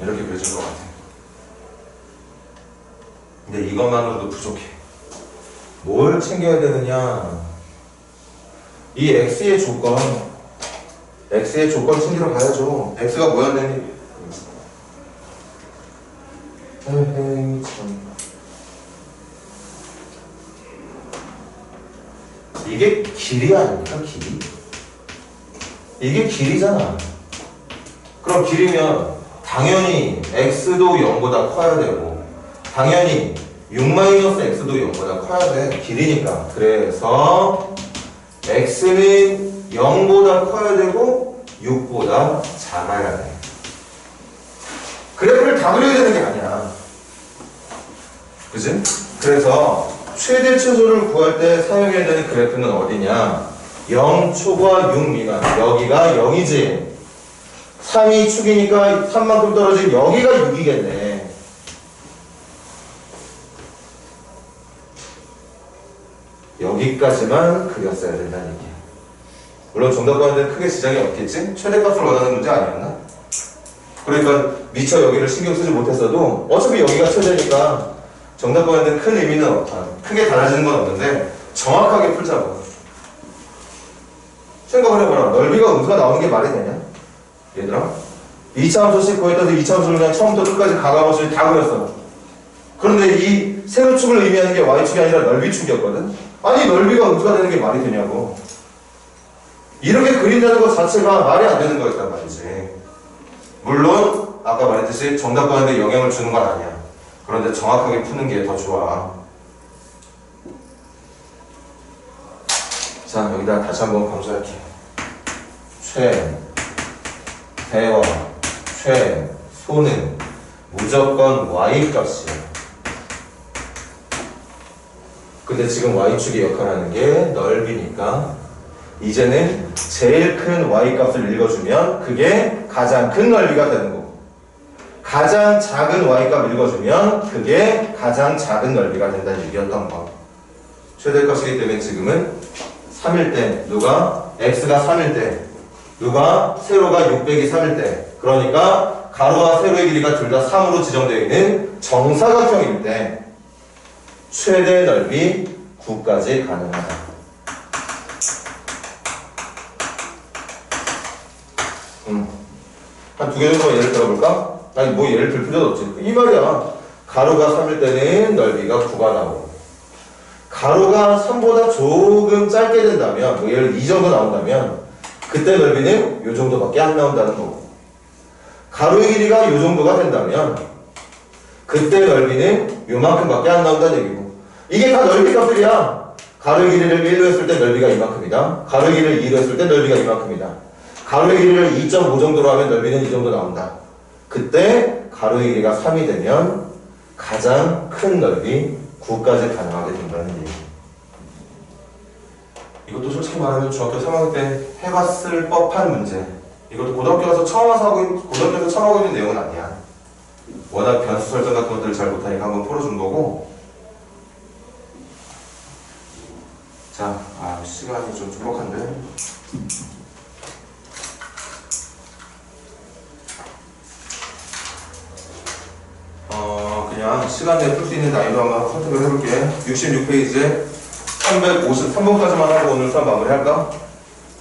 이렇게 그려질 것 같아. 근데 이것만으로도 부족해. 뭘 챙겨야 되느냐? 이 x의 조건 챙기러 가야죠. x가 뭐였느니? 참. 이게 길이 아닙니까? 길이? 이게 길이잖아. 그럼 길이면 당연히 x도 0보다 커야 되고 당연히 6-x도 0보다 커야 돼. 길이니까. 그래서 x는 0보다 커야 되고 6보다 작아야 돼. 그래프를 다 그려야 되는 게 아니야. 그치? 그래서 최대 최소를 구할 때 사용해야 되는 그래프는 어디냐? 0초과 6 미만. 여기가 0이지. 3이 축이니까 3만큼 떨어진 여기가 6이겠네. 여기까지만 그렸어야 된다는 얘기야. 물론 정답 구하는데 크게 지장이 없겠지? 최대값을 원하는 문제 아니었나? 그러니까 미처 여기를 신경 쓰지 못했어도 어차피 여기가 최대니까 정답 구하는데 큰 의미는 없다. 크게 달라지는 건 없는데 정확하게 풀자고. 생각을 해봐라. 넓이가 음수가 나오는 게 말이 되냐? 얘들아 2차 함수식 거기다 2차 함수를 그냥 처음부터 끝까지 가감없이 다 그렸어. 그런데 이 세로축을 의미하는 게 y축이 아니라 넓이축이었거든. 아니 넓이가 음수가 되는 게 말이 되냐고. 이렇게 그린다는 것 자체가 말이 안 되는 거였단 말이지. 물론 아까 말했듯이 정답 구하는데 영향을 주는 건 아니야. 그런데 정확하게 푸는 게 더 좋아. 자, 여기다 다시 한번 강조할게. 대와 소는 무조건 y값이야. 근데 지금 y축의 역할하는 게 넓이니까 이제는 제일 큰 y값을 읽어주면 그게 가장 큰 넓이가 되는 거고, 가장 작은 y값 읽어주면 그게 가장 작은 넓이가 된다는 얘기였던 거. 최대값이기 때문에 지금은 3일 때 누가 x가 3일 때 누가 세로가 600이 3일 때, 그러니까 가로와 세로의 길이가 둘 다 3으로 지정되어 있는 정사각형일 때 최대 넓이 9까지 가능하다. 한 두 개 정도만 예를 들어볼까? 아니 뭐 예를 들 필요도 없지. 이 말이야. 가로가 3일 때는 넓이가 9가 나오고, 가로가 3보다 조금 짧게 된다면, 뭐 예를 들어 2 정도 나온다면 그때 넓이는 요 정도밖에 안 나온다는 거고, 가로의 길이가 요 정도가 된다면 그때 넓이는 요만큼밖에 안 나온다는 얘기고, 이게 다 넓이 값들이야. 가로의 길이를 1로 했을 때 넓이가 이만큼이다. 가로의 길이를 2로 했을 때 넓이가 이만큼이다. 가로의 길이를 2.5 정도로 하면 넓이는 이 정도 나온다. 그때 가로의 길이가 3이 되면 가장 큰 넓이 9까지 가능하게 된다는 얘기. 이것도 솔직히 말하면 중학교 3학년 때 해봤을 법한 문제. 이것도 고등학교 가서 처음 고등학교에서 처음 하고 있는 내용은 아니야. 워낙 변수 설정 같은 것들을 잘 못하니까 한번 풀어준 거고. 자, 시간이 좀 촉박한데. 그냥 시간 내에 풀 수 있는 난이도 한번 선택을 해볼게. 66페이지에 353번까지만 하고 오늘 수업 마무리할까?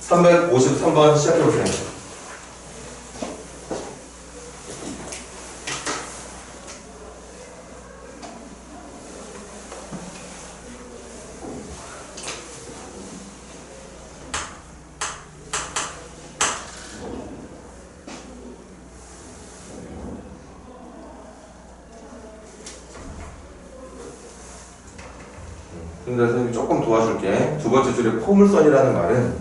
353번 시작해보세요. 근데 선생님이 조금 도와줄게. 두 번째 줄에 포물선이라는 말은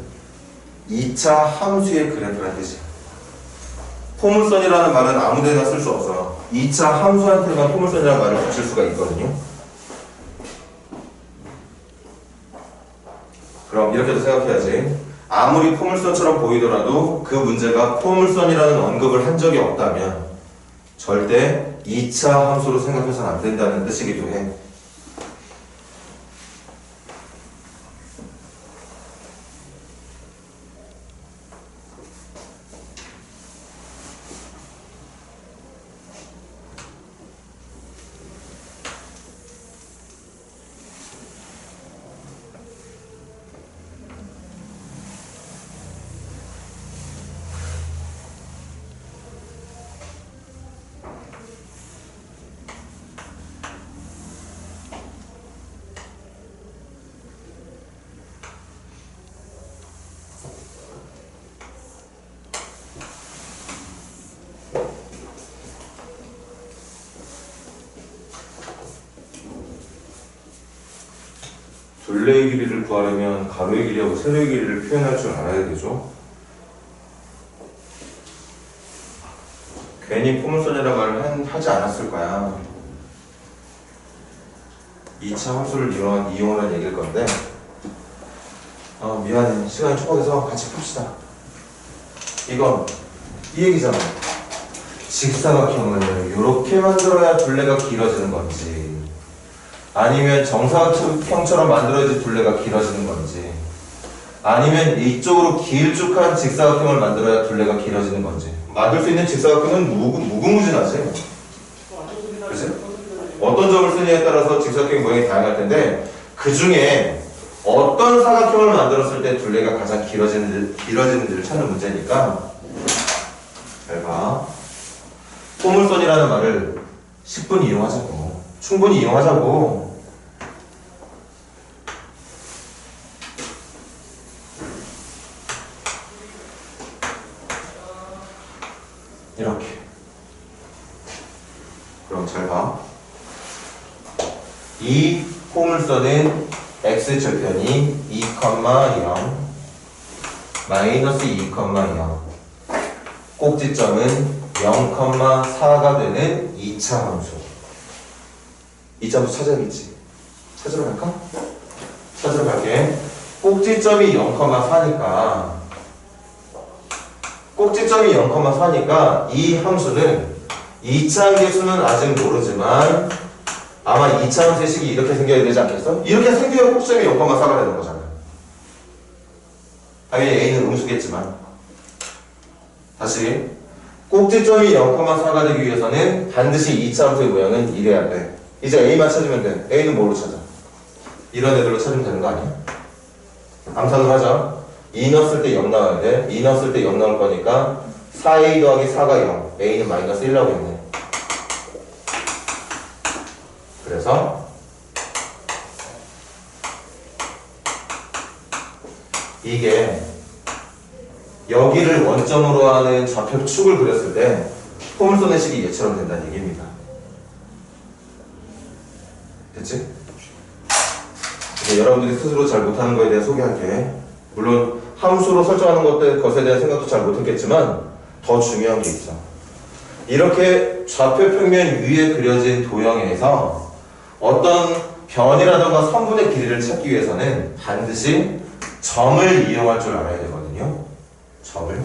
2차 함수의 그래프라는 뜻이야. 포물선이라는 말은 아무데나 쓸 수 없어. 2차 함수한테만 포물선이라는 말을 붙일 수가 있거든요. 그럼 이렇게도 생각해야지. 아무리 포물선처럼 보이더라도 그 문제가 포물선이라는 언급을 한 적이 없다면 절대 2차 함수로 생각해서는 안 된다는 뜻이기도 해. 둘레의 길이를 구하려면 가로의 길이하고 세로의 길이를 표현할 줄 알아야 되죠. 괜히 포물선이라는 말을 하지 않았을 거야. 2차 함수를 이용하는 얘기일 건데, 미안해. 시간이 촉박해서 같이 풉시다. 이건 이 얘기잖아. 직사각형을 이렇게 만들어야 둘레가 길어지는 건지, 아니면 정사각형처럼 만들어야지 둘레가 길어지는 건지, 아니면 이쪽으로 길쭉한 직사각형을 만들어야 둘레가 길어지는 건지. 만들 수 있는 직사각형은 무궁무진하지. 그치? 어떤 점을 쓰느냐에 따라서 직사각형 모양이 다양할 텐데, 그 중에 어떤 사각형을 만들었을 때 둘레가 가장 길어지는지를 찾는 문제니까 잘 봐. 포물선이라는 말을 10분 이용하자고. 충분히 이용하자고. 이렇게. 그럼 잘 봐. 이 포물선은 x절편이 2,0 마이너스 2,0 꼭지점은 0,4가 되는 2차 함수. 2차 함수 찾아야겠지. 찾으러 갈까? 찾으러 갈게. 꼭지점이 0,4니까 꼭지점이 0,4니까 이 함수는 2차 계수는 아직 모르지만 아마 2차 함수의 식이 이렇게 생겨야 되지 않겠어? 이렇게 생겨야 꼭지점이 0,4가 되는 거잖아. 당연히 A는 음수겠지만 다시 꼭지점이 0,4가 되기 위해서는 반드시 2차 함수의 모양은 이래야 돼. 이제 A만 찾으면 돼. A는 뭘로 찾아? 이런 애들로 찾으면 되는 거 아니야? 암산을 하자. 2 넣었을 때 0 나와야 돼. 2 넣었을 때 0 나올 거니까 4A 더하기 4가 0. A는 마이너스 1 나오겠네. 그래서 이게 여기를 원점으로 하는 좌표축을 그렸을 때 포물선의 식이 얘처럼 된다는 얘기입니다. 됐지? 이제 여러분들이 스스로 잘 못하는 거에 대해 소개할게. 물론 함수로 설정하는 것에 대한 생각도 잘 못했겠지만 더 중요한 게 있어. 이렇게 좌표 평면 위에 그려진 도형에서 어떤 변이라든가 선분의 길이를 찾기 위해서는 반드시 점을 이용할 줄 알아야 되거든요. 점을.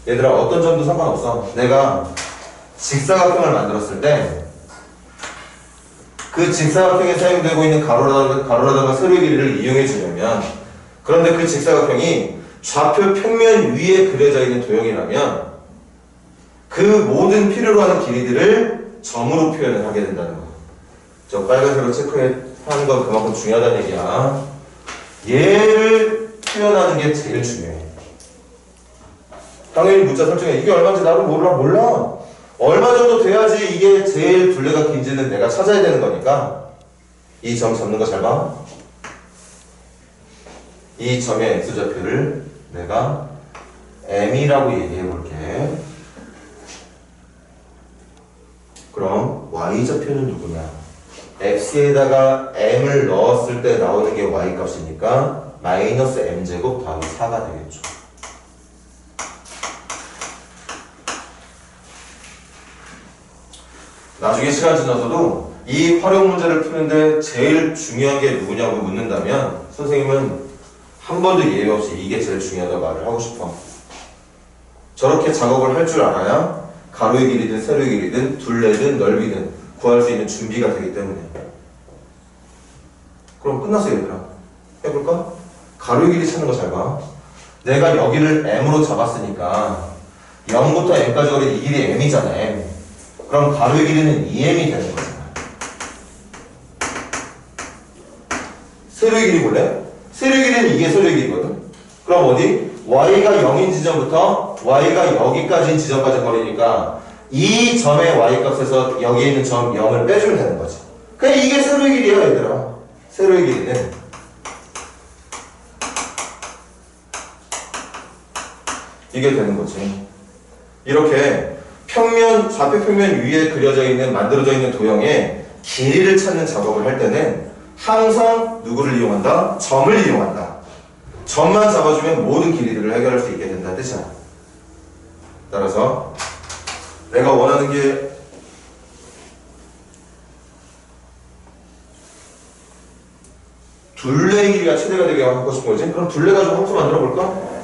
얘들아, 어떤 점도 상관없어. 내가 직사각형을 만들었을 때 그 직사각형에 사용되고 있는 가로라든가 세로의 길이를 이용해 주려면, 그런데 그 직사각형이 좌표 평면 위에 그려져 있는 도형이라면 그 모든 필요로 하는 길이들을 점으로 표현을 하게 된다는 거. 저 빨간색으로 체크하는 건 그만큼 중요하다는 얘기야. 얘를 표현하는 게 제일 중요해. 당연히 문자 설정해. 이게 얼마인지 나도 몰라. 얼마 정도 돼야지 이게 제일 둘레가 긴지는 내가 찾아야 되는 거니까 이 점 잡는 거 잘 봐. 이 점의 x좌표를 내가 m이라고 얘기해 볼게. 그럼 y좌표는 누구냐? x에다가 m을 넣었을 때 나오는 게 y 값이니까 마이너스 m제곱 더하기 4가 되겠죠. 나중에 시간 지나서도 이 활용 문제를 푸는데 제일 중요한 게 누구냐고 묻는다면 선생님은 한 번도 예외 없이 이게 제일 중요하다고 말을 하고 싶어. 저렇게 작업을 할 줄 알아야 가로의 길이든 세로의 길이든 둘레든 넓이든 구할 수 있는 준비가 되기 때문에. 그럼 끝났어 얘들아. 해볼까? 가로의 길이 찾는 거 잘 봐. 내가 여기를 m으로 잡았으니까 0부터 m까지 거리 이 길이 m이잖아. m. 그럼 가로의 길이는 2m이 되는 거잖아. 세로의 길이 볼래? 세로의 길이는 이게 세로의 길이거든. 그럼 어디? y가 0인 지점부터 y가 여기까지인 지점까지 거리니까 이 점의 y값에서 여기에 있는 점 0을 빼주면 되는 거지. 그냥 이게 세로의 길이야 얘들아. 세로의 길이는 이게 되는 거지. 이렇게 좌표 평면 위에 만들어져 있는 도형의 길이를 찾는 작업을 할 때는 항상 누구를 이용한다? 점을 이용한다. 점만 잡아주면 모든 길이들을 해결할 수 있게 된다는 뜻이야. 따라서 내가 원하는 게 둘레의 길이가 최대가 되게 하고 싶은 거지? 그럼 둘레 가지고 함수 만들어 볼까?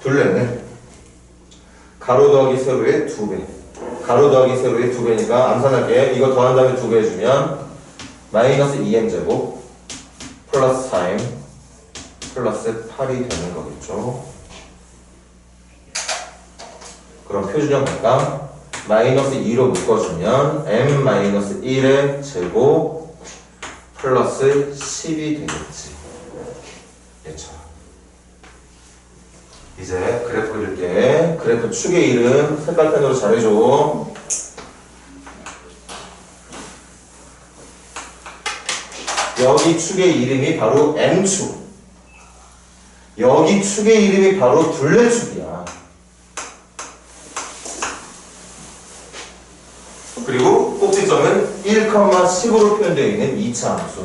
둘레는 가로 더하기 세로의 2배. 가로 더하기 세로의 2배니까 암산할게. 이거 더한 다음에 2배 해주면 마이너스 2m제곱 플러스 4m 플러스 8이 되는 거겠죠. 그럼 표준형 갈까? 마이너스 2로 묶어주면 m 마이너스 1의 제곱 플러스 10이 되겠지. 얘처럼. 이제 그래프 그릴게. 그래프 축의 이름 색깔펜으로 잘해줘. 여기 축의 이름이 바로 M축. 여기 축의 이름이 바로 둘레축이야. 그리고 꼭지점은 1,10으로 표현되어 있는 2차 함수.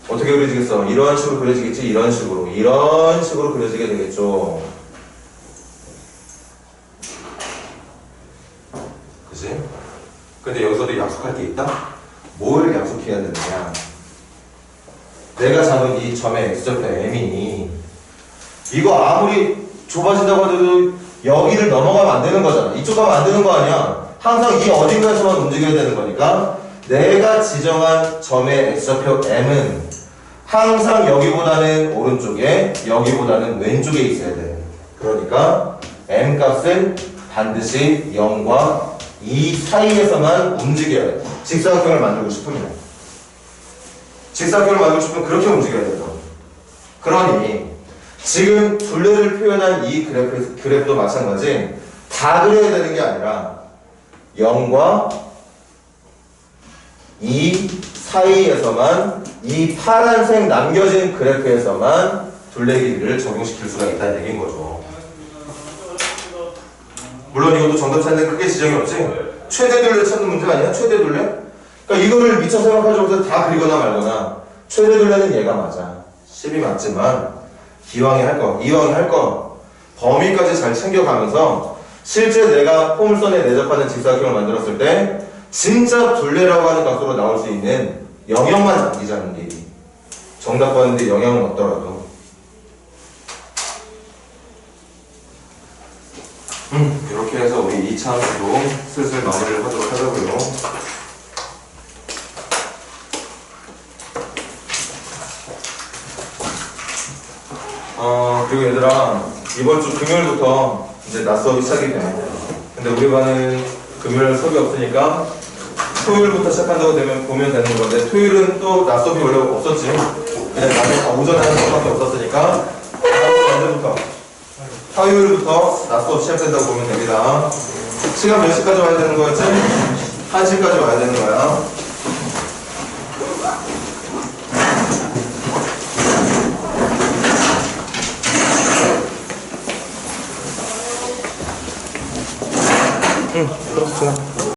어떻게 그려지겠어? 이런 식으로 그려지겠지? 이런 식으로 그려지게 되겠죠. 그치? 근데 여기서도 약속할 게 있다? 뭘 약속해야 되느냐? 내가 잡은 이 점의 x좌표 m이 이거 아무리 좁아진다고 하더라도 여기를 넘어가면 안 되는 거잖아. 이쪽 가면 안 되는 거 아니야. 항상 이 어딘가에서만 움직여야 되는 거니까 내가 지정한 점의 x좌표 m은 항상 여기보다는 오른쪽에, 여기보다는 왼쪽에 있어야 돼. 그러니까 m 값은 반드시 0과 2 사이에서만 움직여야 돼. 직사각형을 만들고 싶으면. 직사각형을 만들고 싶으면 그렇게 움직여야 된다. 그러니 지금 둘레를 표현한 이 그래프도 마찬가지. 다 그려야 되는 게 아니라 0과 2 사이에서만 이 파란색 남겨진 그래프에서만 둘레 길이를 적용시킬 수가 있다는 얘기인 거죠. 물론 이것도 정답 찾는 크게 지장이 없지. 최대 둘레 찾는 문제 아니야? 최대 둘레? 그러니까 이거를 미처 생각하지 못해서 다 그리거나 말거나. 최대 둘레는 얘가 맞아. 10이 맞지만 이왕에 할 거 범위까지 잘 챙겨가면서 실제 내가 포물선에 내접하는 직사각형을 만들었을 때 진짜 둘레라고 하는 값으로 나올 수 있는 영역만 남기자는 얘기. 정답 봤는데 영향은 없더라도. 이렇게 해서 우리 2차 함수도 슬슬 마무리를 하도록 하자고요. 그리고 얘들아, 이번 주 금요일부터 이제 낮 수업이 시작이 돼. 근데 우리 반은 금요일 수업이 없으니까 토요일부터 시작한다고 보면 되는 건데, 토요일은 또 낮 수업이 원래 없었지. 그냥 낮에 오전에 하는 수업밖에 없었으니까 언제부터? 화요일부터 낮 수업 시작된다고 보면 됩니다. 시간 몇 시까지 와야 되는 거였지? 1시까지 와야 되는 거야. 그렇구나.